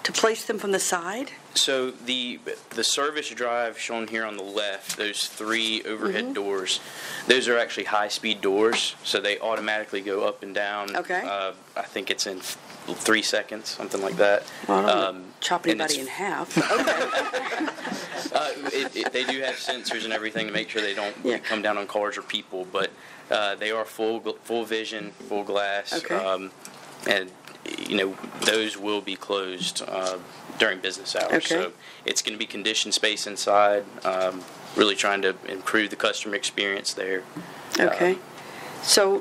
[SPEAKER 16] place them from the side?
[SPEAKER 11] So the service drive shown here on the left, those 3 overhead doors, those are actually high-speed doors, so they automatically go up and down.
[SPEAKER 16] Okay.
[SPEAKER 11] I think it's in 3 seconds, something like that.
[SPEAKER 16] Well, chop anybody in half. Okay.
[SPEAKER 11] They do have sensors and everything to make sure they don't come down on cars or people, but They are full vision, full glass.
[SPEAKER 16] Okay.
[SPEAKER 11] And, those will be closed during business hours.
[SPEAKER 16] Okay.
[SPEAKER 11] So it's going to be conditioned space inside, really trying to improve the customer experience there.
[SPEAKER 16] Okay. So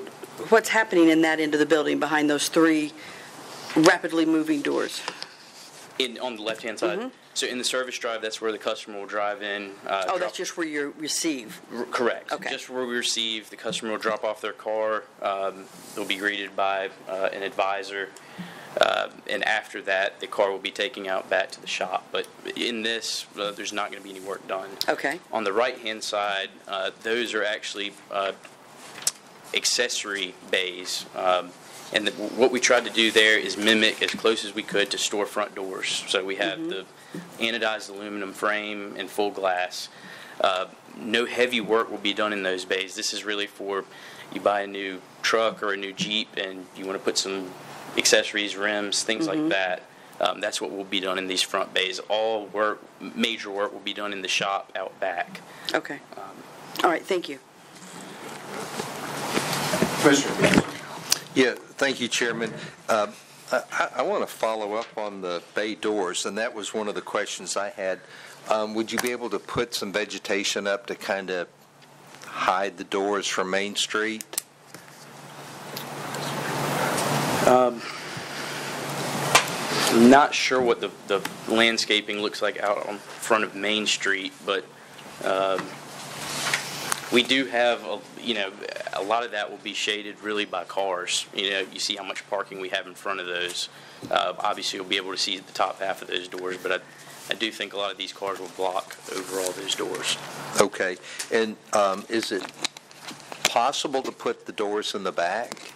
[SPEAKER 16] what's happening in that end of the building behind those 3 rapidly moving doors?
[SPEAKER 11] On the left-hand side. So in the service drive, that's where the customer will drive in.
[SPEAKER 16] That's just where you receive?
[SPEAKER 11] Correct.
[SPEAKER 16] Okay.
[SPEAKER 11] Just where we receive, the customer will drop off their car. They'll be greeted by an advisor. And after that, the car will be taken out back to the shop. But in this, there's not going to be any work done.
[SPEAKER 16] Okay.
[SPEAKER 11] On the right-hand side, those are actually accessory bays. And what we tried to do there is mimic as close as we could to storefront doors. So we have the anodized aluminum frame and full glass. No heavy work will be done in those bays. This is really for you buy a new truck or a new Jeep and you want to put some accessories, rims, things like that. That's what will be done in these front bays. All major work will be done in the shop out back.
[SPEAKER 16] Okay. All right, thank you.
[SPEAKER 9] Yeah, thank you, Chairman. I want to follow up on the bay doors, and that was one of the questions I had. Would you be able to put some vegetation up to kind of hide the doors from Main Street?
[SPEAKER 11] I'm not sure what the landscaping looks like out on front of Main Street, but we do have, a lot of that will be shaded really by cars. You see how much parking we have in front of those. Obviously, you'll be able to see the top half of those doors, but I do think a lot of these cars will block over all those doors.
[SPEAKER 9] Okay. And is it possible to put the doors in the back?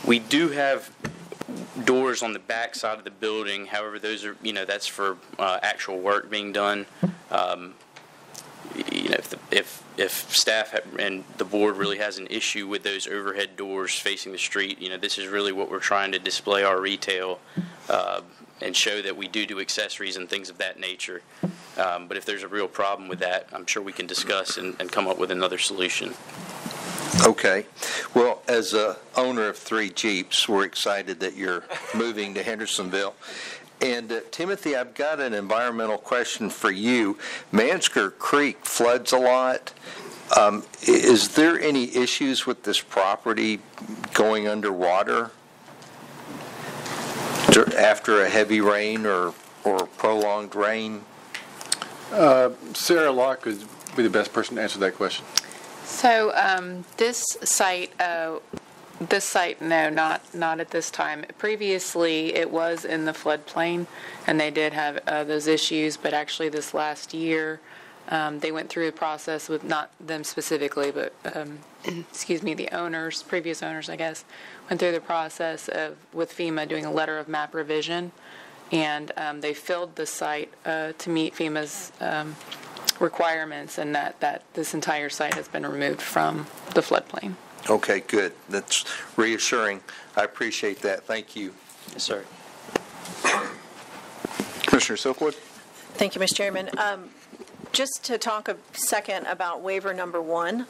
[SPEAKER 11] We do have doors on the back side of the building. However, those are, that's for actual work being done. If staff and the board really has an issue with those overhead doors facing the street, this is really what we're trying to display our retail and show that we do accessories and things of that nature. But if there's a real problem with that, I'm sure we can discuss and come up with another solution.
[SPEAKER 9] Okay. Well, as a owner of 3 Jeeps, we're excited that you're moving to Hendersonville. And Timothy, I've got an environmental question for you. Mansker Creek floods a lot. Is there any issues with this property going underwater after a heavy rain or prolonged rain?
[SPEAKER 7] Sarah Locke would be the best person to answer that question.
[SPEAKER 13] So this site, no, not at this time. Previously, it was in the floodplain, and they did have those issues. But actually, this last year, they went through a process with not them specifically, but the owners, previous owners, I guess, went through the process with FEMA doing a letter of map revision, and they filled the site to meet FEMA's requirements, and that this entire site has been removed from the floodplain.
[SPEAKER 9] Okay, good. That's reassuring. I appreciate that. Thank you.
[SPEAKER 11] Yes, sir.
[SPEAKER 2] Commissioner Silkwood?
[SPEAKER 14] Thank you, Mr. Chairman. Just to talk a second about waiver number 1,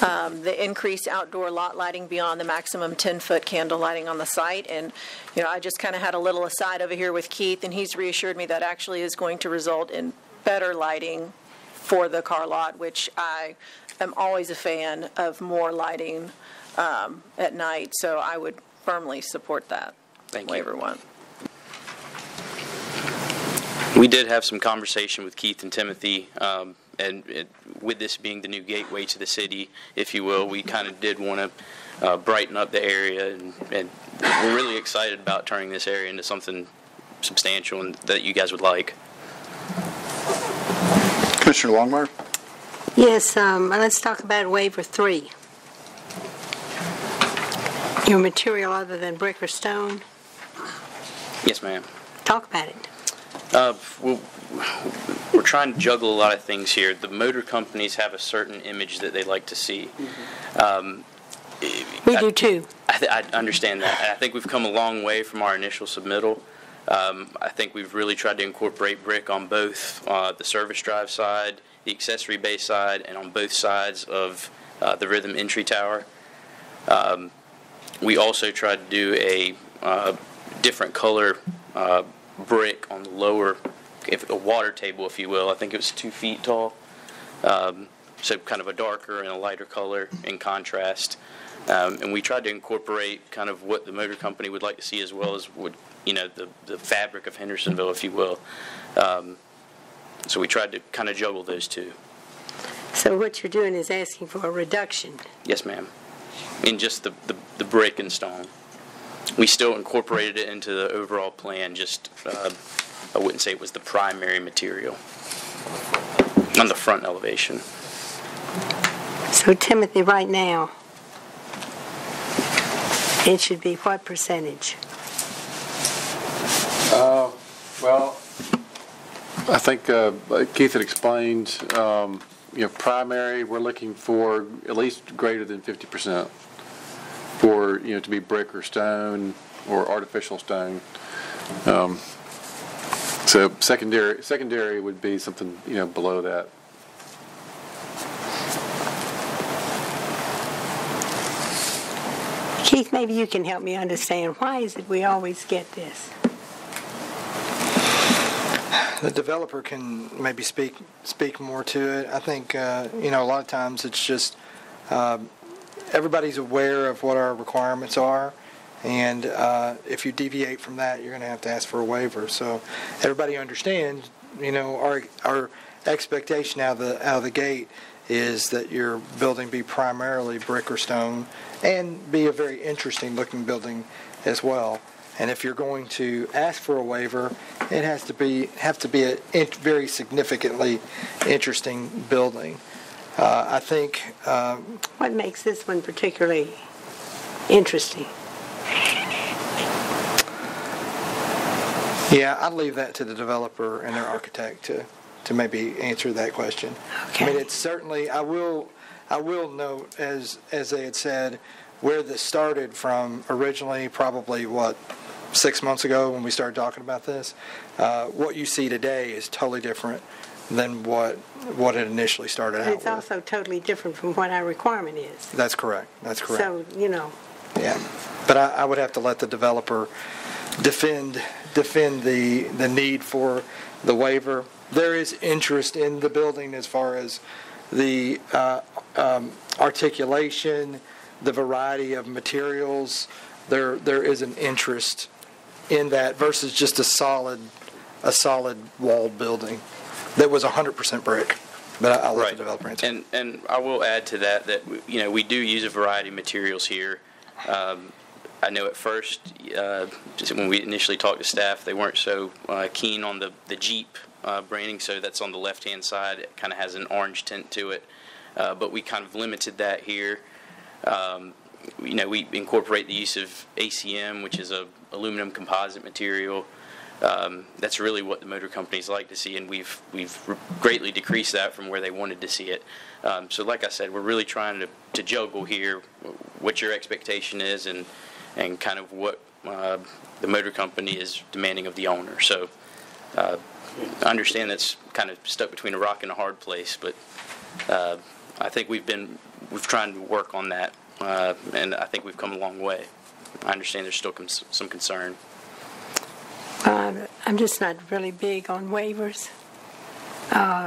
[SPEAKER 14] the increased outdoor lot lighting beyond the maximum 10-foot candle lighting on the site. And, I just kind of had a little aside over here with Keith, and he's reassured me that actually is going to result in better lighting for the car lot, which I am always a fan of more lighting at night. So I would firmly support that.
[SPEAKER 11] Thank
[SPEAKER 14] waiver
[SPEAKER 11] you.
[SPEAKER 14] 1.
[SPEAKER 11] We did have some conversation with Keith and Timothy, and with this being the new gateway to the city, if you will, we kind of did want to brighten up the area, and we're really excited about turning this area into something substantial and that you guys would like.
[SPEAKER 2] Commissioner Longmire?
[SPEAKER 15] Yes, let's talk about waiver 3. Your material other than brick or stone?
[SPEAKER 11] Yes, ma'am.
[SPEAKER 15] Talk about it.
[SPEAKER 11] We're trying to juggle a lot of things here. The motor companies have a certain image that they like to see.
[SPEAKER 15] We do too.
[SPEAKER 11] I understand that. I think we've come a long way from our initial submittal. I think we've really tried to incorporate brick on both the service drive side, the accessory bay side, and on both sides of the rhythm entry tower. We also tried to do a different color brick on the lower, a water table, if you will. I think it was 2 feet tall. So kind of a darker and a lighter color in contrast. And we tried to incorporate kind of what the motor company would like to see, as well as the fabric of Hendersonville, if you will. So we tried to kind of juggle those two.
[SPEAKER 15] So what you're doing is asking for a reduction.
[SPEAKER 11] Yes, ma'am. In just the brick and stone. We still incorporated it into the overall plan, just I wouldn't say it was the primary material on the front elevation.
[SPEAKER 15] So Timothy, right now, it should be what percentage?
[SPEAKER 7] Well, I think Keith had explained, primary, we're looking for at least greater than 50% for, to be brick or stone or artificial stone. So secondary would be something, below that.
[SPEAKER 15] Keith, maybe you can help me understand, why is it we always get this?
[SPEAKER 5] The developer can maybe speak more to it. I think, a lot of times it's just everybody's aware of what our requirements are, and if you deviate from that, you're going to have to ask for a waiver. So everybody understands, our expectation out of the gate is that your building be primarily brick or stone and be a very interesting looking building as well. And if you're going to ask for a waiver, it have to be a very significantly interesting building. I think.
[SPEAKER 15] What makes this one particularly interesting?
[SPEAKER 5] Yeah, I'd leave that to the developer and their architect to maybe answer that question.
[SPEAKER 15] Okay.
[SPEAKER 5] I mean, it's certainly. I will note, as they had said, where this started from originally, probably 6 months ago when we started talking about this. What you see today is totally different than what it initially started out with.
[SPEAKER 15] It's also totally different from what our requirement is.
[SPEAKER 5] That's correct.
[SPEAKER 15] So,
[SPEAKER 5] Yeah, but I would have to let the developer defend the need for the waiver. There is interest in the building as far as the articulation, the variety of materials. There is an interest in that versus just a solid walled building that was 100% brick. But I'll let the developer answer.
[SPEAKER 11] And I will add to that we do use a variety of materials here. I know at first, just when we initially talked to staff, they weren't so keen on the Jeep branding, so that's on the left-hand side. It kind of has an orange tint to it, but we kind of limited that here. We incorporate the use of ACM, which is a aluminum composite material. That's really what the motor companies like to see, and we've greatly decreased that from where they wanted to see it. So like I said, we're really trying to juggle here what your expectation is and kind of what the motor company is demanding of the owner. So I understand that's kind of stuck between a rock and a hard place, but I think we've tried to work on that, and I think we've come a long way. I understand there's still some concern.
[SPEAKER 15] I'm just not really big on waivers.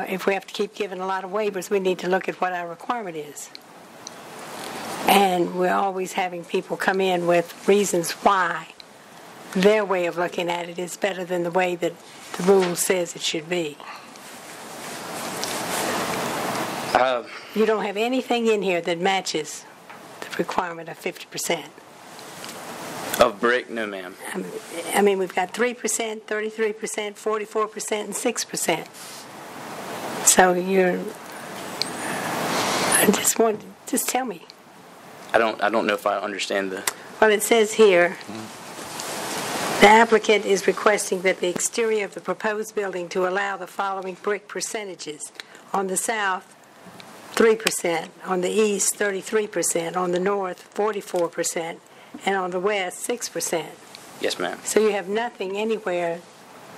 [SPEAKER 15] If we have to keep giving a lot of waivers, we need to look at what our requirement is. And we're always having people come in with reasons why their way of looking at it is better than the way that the rule says it should be. You don't have anything in here that matches the requirement of 50%.
[SPEAKER 11] Of brick? No, ma'am.
[SPEAKER 15] I mean, we've got 3%, 33%, 44%, and 6%. So just tell me.
[SPEAKER 11] I don't know if I understand the...
[SPEAKER 15] Well, it says here, the applicant is requesting that the exterior of the proposed building to allow the following brick percentages. On the south, 3%. On the east, 33%. On the north, 44%. And on the west, 6%.
[SPEAKER 11] Yes, ma'am.
[SPEAKER 15] So you have nothing anywhere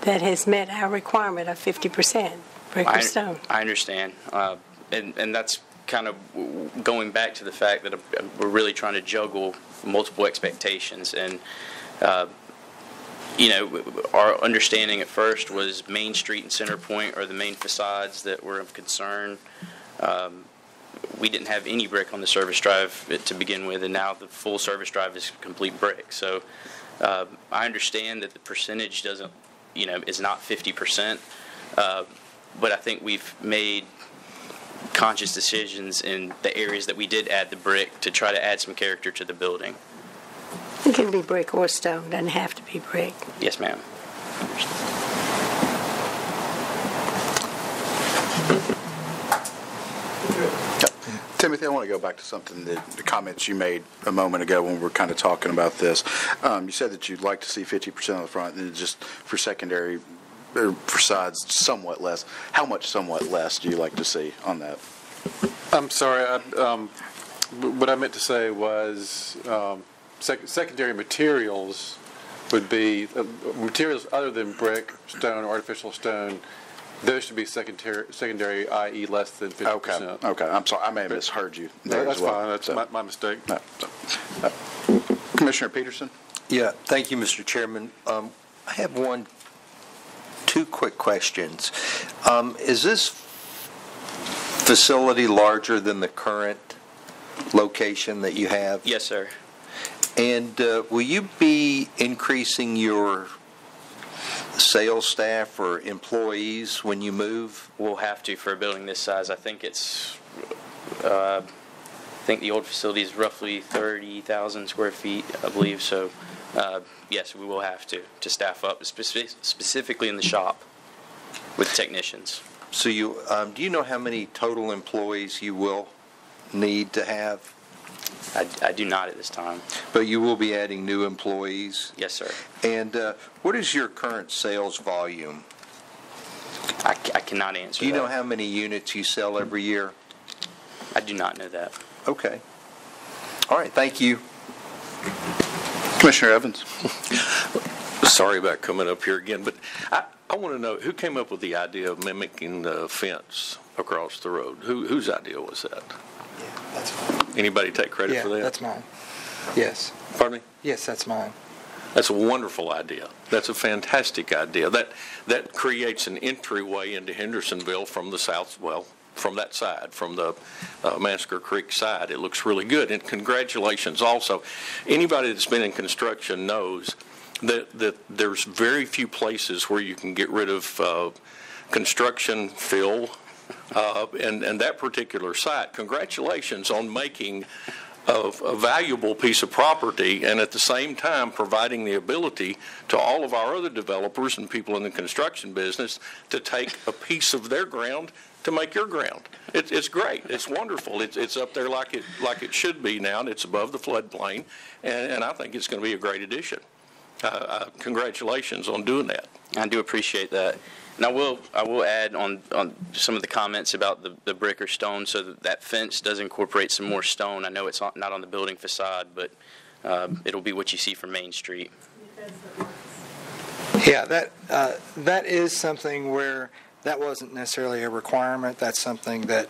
[SPEAKER 15] that has met our requirement of 50% brick or stone.
[SPEAKER 11] I understand. And that's kind of going back to the fact that we're really trying to juggle multiple expectations. And, our understanding at first was Main Street and Center Point are the main facades that were of concern. We didn't have any brick on the service drive to begin with, and now the full service drive is complete brick. So I understand that the percentage doesn't, is not 50%, but I think we've made conscious decisions in the areas that we did add the brick to try to add some character to the building.
[SPEAKER 15] It can be brick or stone, doesn't have to be brick.
[SPEAKER 11] Yes, ma'am.
[SPEAKER 2] Timothy, I want to go back to something the comments you made a moment ago when we were kind of talking about this. You said that you'd like to see 50% on the front, and just for secondary or facades, somewhat less. How much somewhat less do you like to see on that?
[SPEAKER 7] I'm sorry. What I meant to say was secondary materials would be materials other than brick, stone, artificial stone. Those should be secondary, i.e. less than 50%.
[SPEAKER 2] Okay. I'm sorry. I may have misheard you there
[SPEAKER 7] that's
[SPEAKER 2] as well.
[SPEAKER 7] fine. That's my mistake.
[SPEAKER 2] No. Commissioner Peterson?
[SPEAKER 9] Yeah, thank you, Mr. Chairman. I have two quick questions. Is this facility larger than the current location that you have?
[SPEAKER 11] Yes, sir.
[SPEAKER 9] And will you be increasing your sales staff or employees when you move?
[SPEAKER 11] We'll have to for a building this size. I think I think the old facility is roughly 30,000 square feet, I believe. So, yes, we will have to staff up, specifically in the shop with technicians.
[SPEAKER 9] So do you know how many total employees you will need to have?
[SPEAKER 11] I do not at this time.
[SPEAKER 9] But you will be adding new employees?
[SPEAKER 11] Yes, sir.
[SPEAKER 9] And what is your current sales volume?
[SPEAKER 11] I cannot answer that.
[SPEAKER 9] Do you know how many units you sell every year?
[SPEAKER 11] I do not know that.
[SPEAKER 9] Okay. All right, thank you.
[SPEAKER 2] Commissioner Evans?
[SPEAKER 20] Sorry about coming up here again, but I want to know who came up with the idea of mimicking the fence across the road? Whose idea was that?
[SPEAKER 5] That's mine.
[SPEAKER 20] Anybody take credit for that?
[SPEAKER 5] Yeah, that's mine. Yes.
[SPEAKER 20] Pardon me?
[SPEAKER 5] Yes, that's mine.
[SPEAKER 20] That's a wonderful idea. That's a fantastic idea. That creates an entryway into Hendersonville from the south, from that side, from the Massacre Creek side. It looks really good. And congratulations also. Anybody that's been in construction knows that there's very few places where you can get rid of construction fill. And that particular site, congratulations on making a valuable piece of property and at the same time providing the ability to all of our other developers and people in the construction business to take a piece of their ground to make your ground. It's great. It's wonderful. It's up there like it should be now, and it's above the floodplain, and I think it's going to be a great addition. Congratulations on doing that.
[SPEAKER 11] I do appreciate that. And I will add on some of the comments about the brick or stone, so that fence does incorporate some more stone. I know it's not on the building facade, but it'll be what you see from Main Street.
[SPEAKER 5] Yeah, that is something where that wasn't necessarily a requirement. That's something that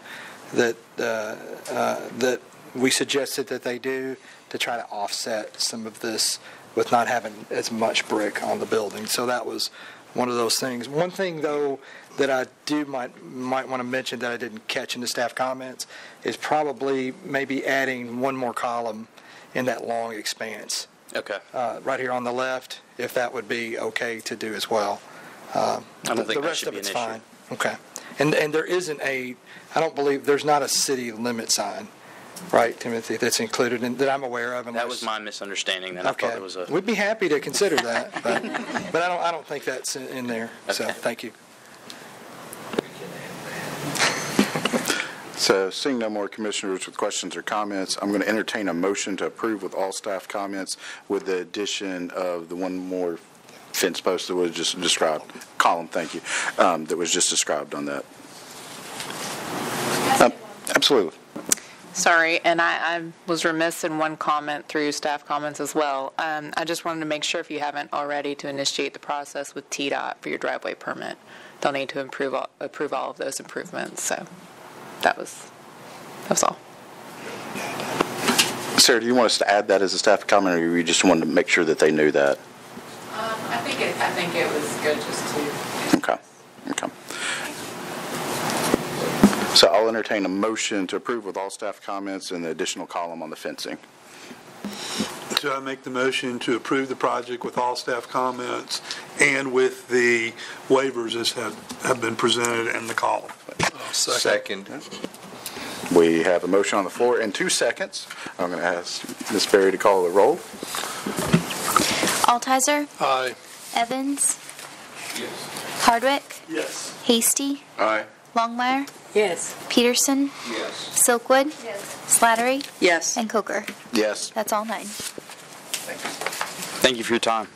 [SPEAKER 5] we suggested that they do to try to offset some of this with not having as much brick on the building. So that was one of those things. One thing, though, that I might want to mention that I didn't catch in the staff comments is probably maybe adding one more column in that long expanse.
[SPEAKER 11] Okay.
[SPEAKER 5] Right here on the left, if that would be okay to do as well.
[SPEAKER 11] I don't think that should be an issue.
[SPEAKER 5] Fine. Okay. And there isn't I don't believe, there's not a city limit sign, right, Timothy, that's included that I'm aware of.
[SPEAKER 11] That was my misunderstanding then.
[SPEAKER 5] Okay.
[SPEAKER 11] I thought it was a...
[SPEAKER 5] We'd be happy to consider that, but I don't think that's in there. Okay. So thank you.
[SPEAKER 2] So seeing no more commissioners with questions or comments, I'm going to entertain a motion to approve with all staff comments with the addition of the one more fence post that was just described. Column, thank you, that was just described on that. Absolutely.
[SPEAKER 13] Sorry, and I was remiss in one comment through staff comments as well. I just wanted to make sure, if you haven't already, to initiate the process with TDOT for your driveway permit. They'll need to approve all of those improvements. So that was That's all.
[SPEAKER 2] Sarah, do you want us to add that as a staff comment, or you just wanted to make sure that they knew that?
[SPEAKER 13] I think it was good just to.
[SPEAKER 2] Okay. So I'll entertain a motion to approve with all staff comments and the additional column on the fencing.
[SPEAKER 10] So I make the motion to approve the project with all staff comments and with the waivers as have been presented in the column.
[SPEAKER 9] Second.
[SPEAKER 2] We have a motion on the floor in 2 seconds. I'm going to ask Ms. Berry to call the roll.
[SPEAKER 3] Altizer?
[SPEAKER 1] Aye.
[SPEAKER 3] Evans? Yes. Hardwick?
[SPEAKER 10] Yes.
[SPEAKER 3] Hasty?
[SPEAKER 19] Aye.
[SPEAKER 3] Longmire?
[SPEAKER 15] Yes.
[SPEAKER 3] Peterson?
[SPEAKER 19] Yes.
[SPEAKER 3] Silkwood? Yes. Slattery?
[SPEAKER 16] Yes.
[SPEAKER 3] And Coker?
[SPEAKER 2] Yes.
[SPEAKER 3] That's all 9.
[SPEAKER 11] Thank you for your time.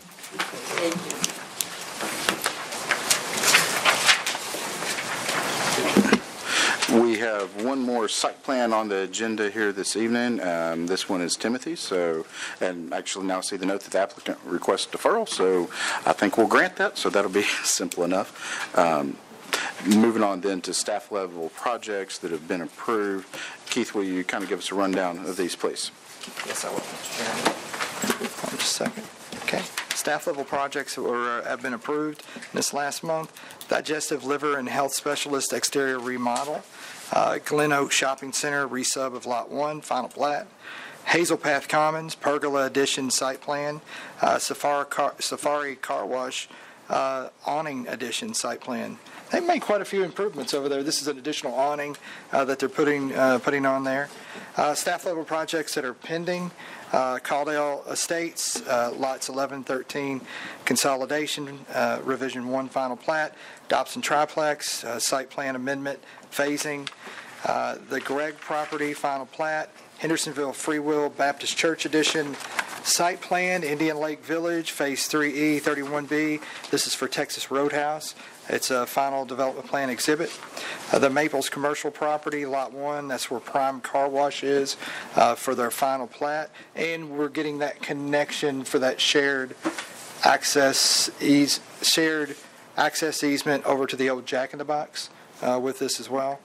[SPEAKER 2] We have one more site plan on the agenda here this evening. This one is Timothy, and actually now I see the note that the applicant requests deferral, so I think we'll grant that, so that'll be simple enough. Moving on then to staff level projects that have been approved. Keith, will you kind of give us a rundown of these, please?
[SPEAKER 5] Yes, I will, Mr. Chairman. Hold on just a second. Okay. Staff level projects that have been approved this last month. Digestive liver and health specialist exterior remodel. Glen Oak Shopping Center resub of Lot 1, final plat. Hazel Path Commons, Pergola Addition site plan. Safari Car Wash awning addition site plan. They've made quite a few improvements over there. This is an additional awning that they're putting on there. Staff level projects that are pending. Caldwell Estates, lots 11, 13, consolidation, revision 1 final plat. Dobson Triplex, site plan amendment, phasing. The Gregg property, final plat. Hendersonville Free Will Baptist Church Edition, site plan, Indian Lake Village, Phase 3E, 31B. This is for Texas Roadhouse. It's a final development plan exhibit. The Maples Commercial Property, Lot 1, that's where Prime Car Wash is for their final plat. And we're getting that connection for that shared access easement over to the old Jack in the Box with this as well.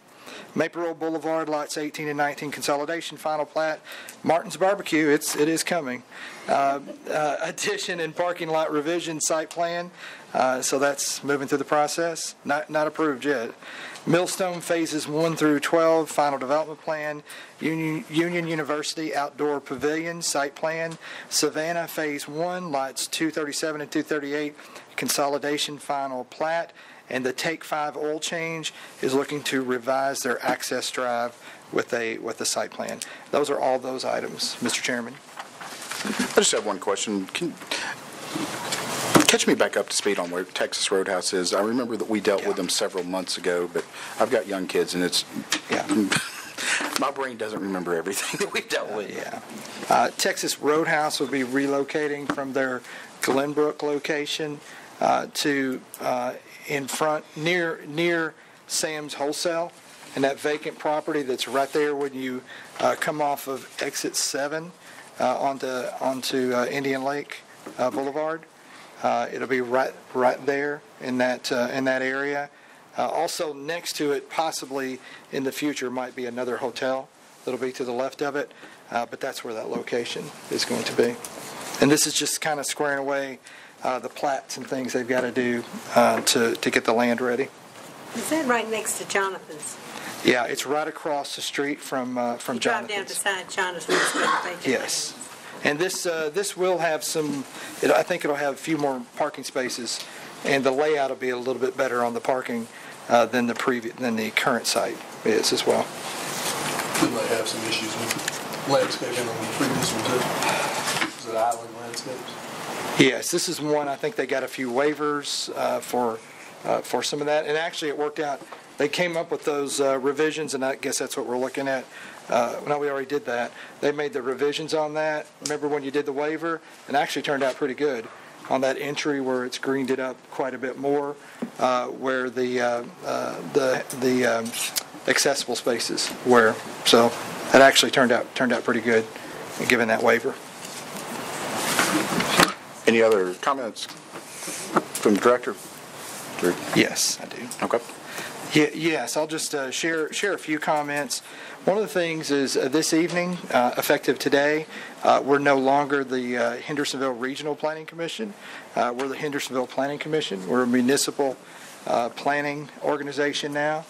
[SPEAKER 5] Maple Road Boulevard, lots 18 and 19, consolidation, final plat. Martin's Barbecue, it is coming. Addition and parking lot revision site plan. So that's moving through the process. Not approved yet. Millstone phases 1 through 12, final development plan. Union University outdoor pavilion site plan. Savannah phase 1, lots 237 and 238, consolidation, final plat. And the Take 5 oil change is looking to revise their access drive with a site plan. Those are all those items, Mr. Chairman.
[SPEAKER 2] I just have one question. Catch me back up to speed on where Texas Roadhouse is. I remember that we dealt with them several months ago, but I've got young kids, and it's my brain doesn't remember everything that we've dealt with.
[SPEAKER 5] Texas Roadhouse will be relocating from their Glenbrook location to in front near Sam's Wholesale, and that vacant property that's right there when you come off of exit 7 onto Indian Lake Boulevard. It'll be right there in that area. Also next to it, possibly in the future, might be another hotel that'll be to the left of it, but that's where that location is going to be. And this is just kind of squaring away the plats and things they've got to do to get the land ready.
[SPEAKER 15] Is that right next to Jonathan's?
[SPEAKER 5] Yeah, it's right across the street from Jonathan's.
[SPEAKER 15] Drive down beside Jonathan's.
[SPEAKER 5] Yes. And this will have some, I think it'll have a few more parking spaces, and the layout will be a little bit better on the parking than the current site is as well.
[SPEAKER 1] Didn't they have some issues with landscaping on the previous one too? Is it island landscapes?
[SPEAKER 5] Yes, this is one. I think they got a few waivers for some of that, and actually it worked out. They came up with those revisions, and I guess that's what we're looking at. No, we already did that. They made the revisions on that. Remember when you did the waiver? And actually turned out pretty good on that entry where it's greened it up quite a bit more, where the accessible spaces were. So that actually turned out pretty good, given that waiver.
[SPEAKER 2] Any other comments from the director?
[SPEAKER 5] Yes, I do.
[SPEAKER 2] Okay.
[SPEAKER 5] Yes, I'll just share a few comments. One of the things is this evening, effective today, we're no longer the Hendersonville Regional Planning Commission. We're the Hendersonville Planning Commission. We're a municipal planning organization now.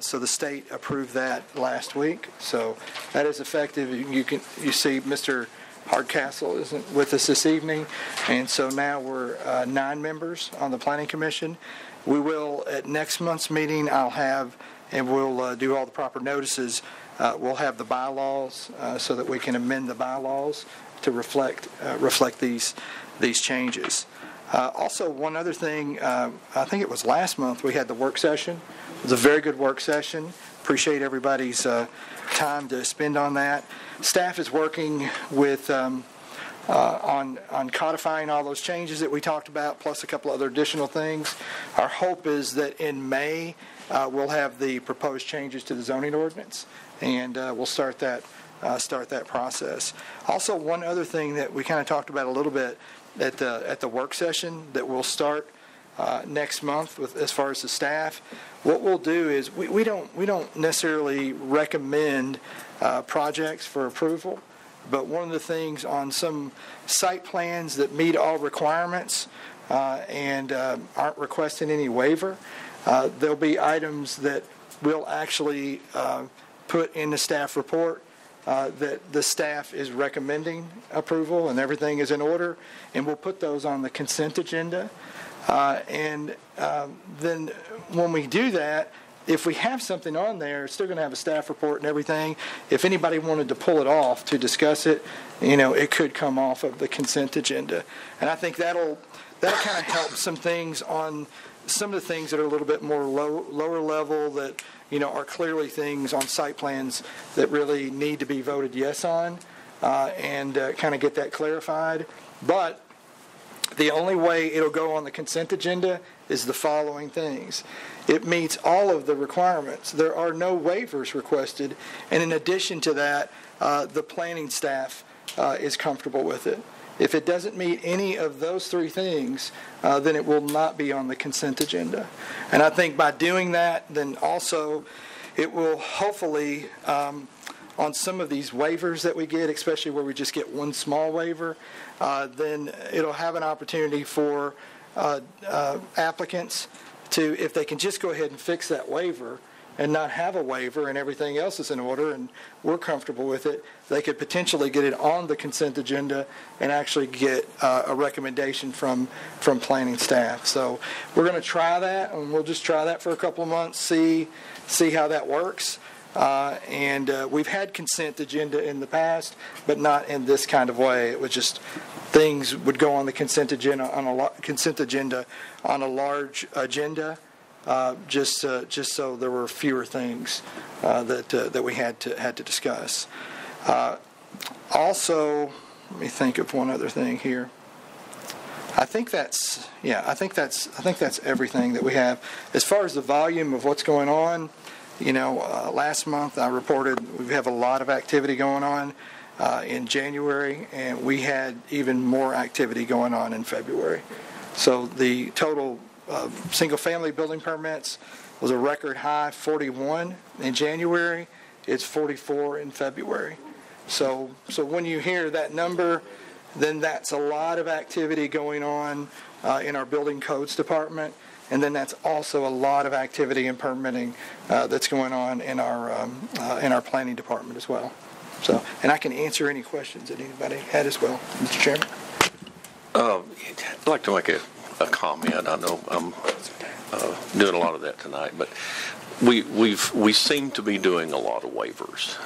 [SPEAKER 5] So the state approved that last week. So that is effective. You see Mr. Hardcastle isn't with us this evening, and so now we're 9 members on the Planning Commission. We will, at next month's meeting, we'll do all the proper notices. We'll have the bylaws so that we can amend the bylaws to reflect these changes. Also, one other thing, I think it was last month, we had the work session. It was a very good work session. Appreciate everybody's time to spend on that. Staff is working with on codifying all those changes that we talked about, plus a couple other additional things. Our hope is that in May we'll have the proposed changes to the zoning ordinance, and we'll start that process. Also, one other thing that we kind of talked about a little bit at the work session that we'll start next month with as far as the staff. What we'll do is we don't necessarily recommend projects for approval, but one of the things on some site plans that meet all requirements and aren't requesting any waiver, there'll be items that we'll actually put in the staff report that the staff is recommending approval and everything is in order, and we'll put those on the consent agenda. And then when we do that, if we have something on there, it's still going to have a staff report and everything. If anybody wanted to pull it off to discuss it, it could come off of the consent agenda. And I think that'll kind of help some things on some of the things that are a little bit more lower level that, are clearly things on site plans that really need to be voted yes on, and kind of get that clarified. But the only way it'll go on the consent agenda is the following things. It meets all of the requirements. There are no waivers requested, and in addition to that, the planning staff is comfortable with it. If it doesn't meet any of those 3 things, then it will not be on the consent agenda. And I think by doing that, then also it will hopefully, on some of these waivers that we get, especially where we just get one small waiver, then it'll have an opportunity for applicants to, if they can just go ahead and fix that waiver and not have a waiver and everything else is in order and we're comfortable with it, they could potentially get it on the consent agenda and actually get a recommendation from planning staff. So we're going to try that, and we'll just try that for a couple of months, see how that works. And we've had consent agenda in the past, but not in this kind of way. It was just things would go on the consent agenda on a large agenda, just so there were fewer things that we had to discuss. Also, let me think of one other thing here. I think that's everything that we have as far as the volume of what's going on. Last month I reported we have a lot of activity going on in January, and we had even more activity going on in February. So the total single-family building permits was a record high 41 in January. It's 44 in February. So when you hear that number, then that's a lot of activity going on in our building codes department. And then that's also a lot of activity and permitting that's going on in our planning department as well. So, and I can answer any questions that anybody had as well, Mr. Chairman.
[SPEAKER 20] I'd like to make a comment. I know I'm doing a lot of that tonight, but we seem to be doing a lot of waivers.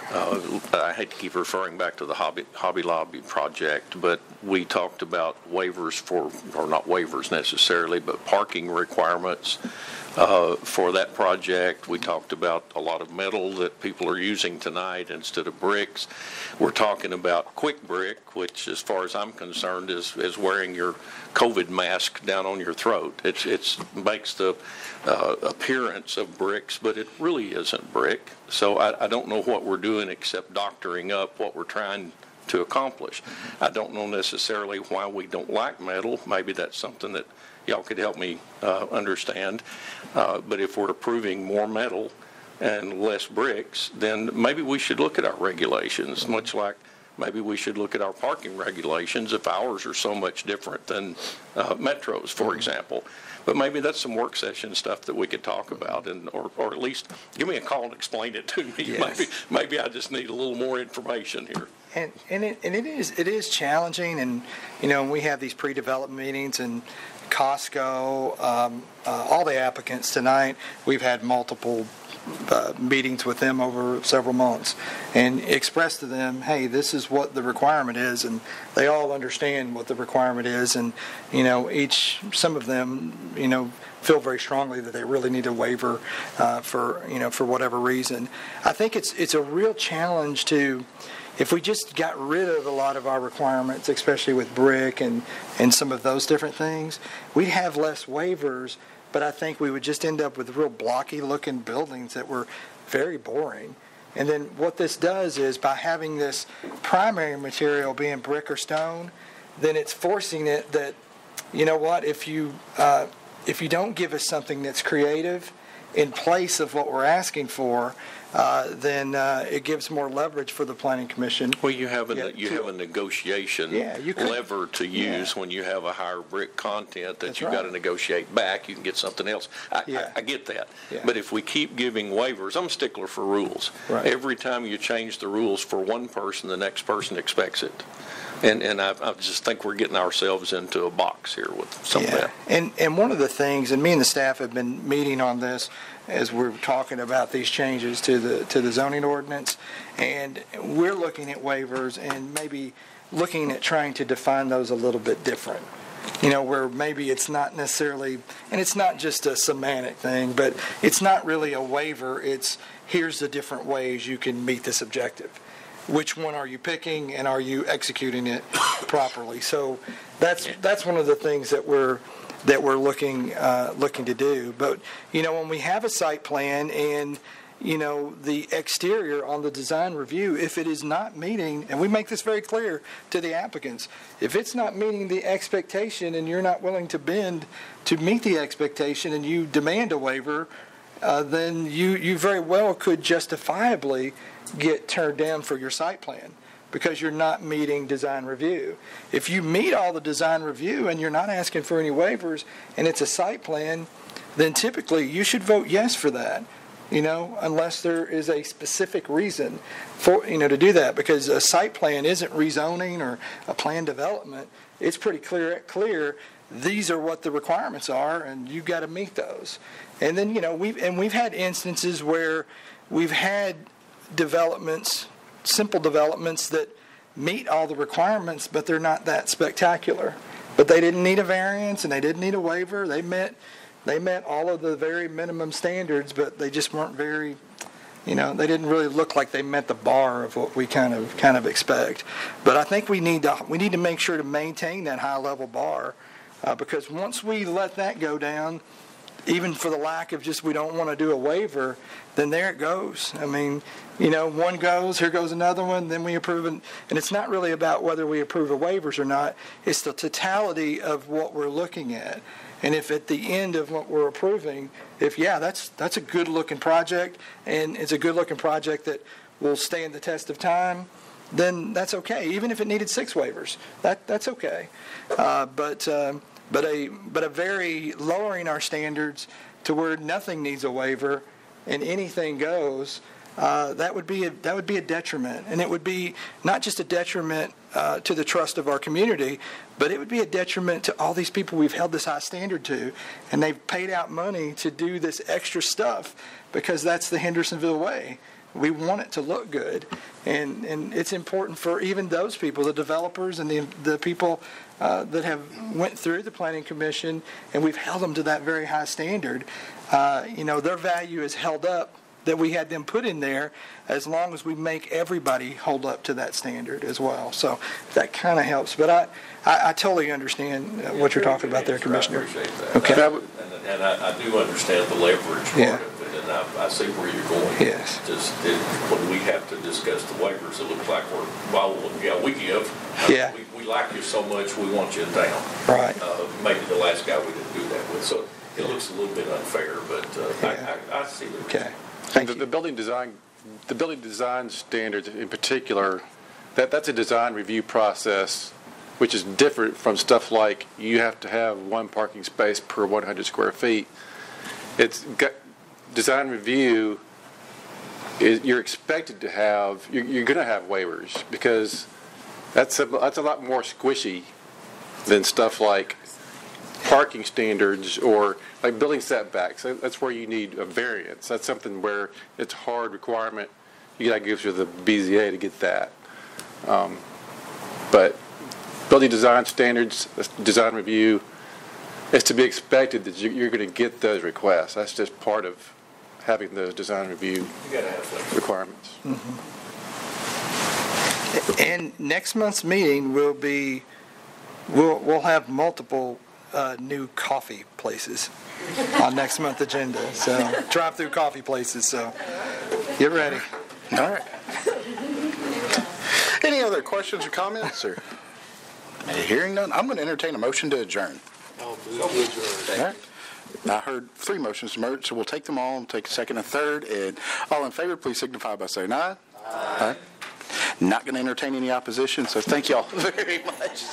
[SPEAKER 20] I hate to keep referring back to the Hobby Lobby project, but we talked about waivers or not waivers necessarily, but parking requirements for that project. We talked about a lot of metal that people are using tonight instead of bricks. We're talking about quick brick, which as far as I'm concerned is wearing your COVID mask down on your throat. It makes the appearance of bricks, but it really isn't brick. So I don't know what we're doing except doctoring up what we're trying to accomplish. I don't know necessarily why we don't like metal. Maybe that's something that y'all could help me understand. But if we're approving more metal and less bricks, then maybe we should look at our regulations, much like maybe we should look at our parking regulations if ours are so much different than Metro's, for example. But maybe that's some work session stuff that we could talk about, and or at least give me a call and explain it to me.
[SPEAKER 5] Yes.
[SPEAKER 20] Maybe I just need a little more information here.
[SPEAKER 5] And it is challenging, and we have these pre-development meetings, and Costco, all the applicants tonight, we've had multiple meetings with them over several months and expressed to them, hey, this is what the requirement is, and they all understand what the requirement is, and some of them feel very strongly that they really need a waiver for whatever reason. I think it's a real challenge to, if we just got rid of a lot of our requirements, especially with brick and some of those different things, we'd have less waivers, but I think we would just end up with real blocky-looking buildings that were very boring. And then what this does is, by having this primary material being brick or stone, then it's forcing it that, if you don't give us something that's creative in place of what we're asking for, then it gives more leverage for the Planning Commission.
[SPEAKER 20] Well, you have a negotiation lever to use when you have a higher brick content that you've got to negotiate back. You can get something else. I get that. Yeah. But if we keep giving waivers, I'm a stickler for rules. Right. Every time you change the rules for one person, the next person expects it. And I just think we're getting ourselves into a box here with some of that.
[SPEAKER 5] And one of the things, and me and the staff have been meeting on this as we're talking about these changes to the zoning ordinance, and we're looking at waivers and maybe looking at trying to define those a little bit different. Where maybe it's not necessarily, and it's not just a semantic thing, but it's not really a waiver. It's, here's the different ways you can meet this objective. Which one are you picking, and are you executing it properly? So that's one of the things that we're looking to do. But when we have a site plan and the exterior on the design review, if it is not meeting, and we make this very clear to the applicants, if it's not meeting the expectation and you're not willing to bend to meet the expectation and you demand a waiver, then you very well could justifiably get turned down for your site plan because you're not meeting design review. If you meet all the design review and you're not asking for any waivers and it's a site plan, then typically you should vote yes for that, unless there is a specific reason for, to do that, because a site plan isn't rezoning or a planned development. It's pretty clear these are what the requirements are, and you've got to meet those. And then, we've had instances where we've had developments, simple developments that meet all the requirements, but they're not that spectacular. But they didn't need a variance and they didn't need a waiver. They met all of the very minimum standards, but they just weren't very, they didn't really look like they met the bar of what we kind of expect. But I think we need to make sure to maintain that high level bar, because once we let that go down, even for the lack of just we don't want to do a waiver, then there it goes. I mean, one goes, here goes another one, then we approve it. And it's not really about whether we approve of waivers or not. It's the totality of what we're looking at. And if at the end of what we're approving, that's a good-looking project, and it's a good-looking project that will stand the test of time, then that's okay. Even if it needed 6 waivers, that's okay. But a very lowering our standards to where nothing needs a waiver and anything goes, that would be a detriment, and it would be not just a detriment to the trust of our community, but it would be a detriment to all these people we've held this high standard to, and they've paid out money to do this extra stuff because that's the Hendersonville way. We want it to look good, and it's important for even those people, the developers and the people that have went through the Planning Commission, and we've held them to that very high standard. Their value is held up that we had them put in there, as long as we make everybody hold up to that standard as well. So that kind of helps. But I totally understand what you're talking about there, Commissioner.
[SPEAKER 20] I appreciate that. Okay. And I do understand the leverage part of it. and I see where you're going.
[SPEAKER 5] Yes.
[SPEAKER 20] When we have to discuss the waivers, it looks like we give.
[SPEAKER 5] Yeah.
[SPEAKER 20] We like you so much, we want you in town.
[SPEAKER 5] Right.
[SPEAKER 20] Maybe the last guy we didn't do that with, so it looks a little bit unfair, but I see the reason.
[SPEAKER 7] Okay. The building design standards in particular, that's a design review process, which is different from stuff like you have to have one parking space per 100 square feet. Design review you're expected to have. You're going to have waivers because that's a lot more squishy than stuff like parking standards or like building setbacks. That's where you need a variance. That's something where it's a hard requirement. You got to go through the BZA to get that. But building design standards, design review, it's to be expected that you're going to get those requests. That's just part of having those design review requirements.
[SPEAKER 5] Mm-hmm. And next month's meeting will be, we'll have multiple new coffee places on next month's agenda. So drive-through coffee places. So get ready.
[SPEAKER 2] All right. Any other questions or comments? Or hearing none, I'm going to entertain a motion to adjourn.
[SPEAKER 1] All right.
[SPEAKER 2] I heard 3 motions to merge, so we'll take them all and take a second and third. And all in favor, please signify by saying aye. Aye. Not going to entertain any opposition, so thank you all very much.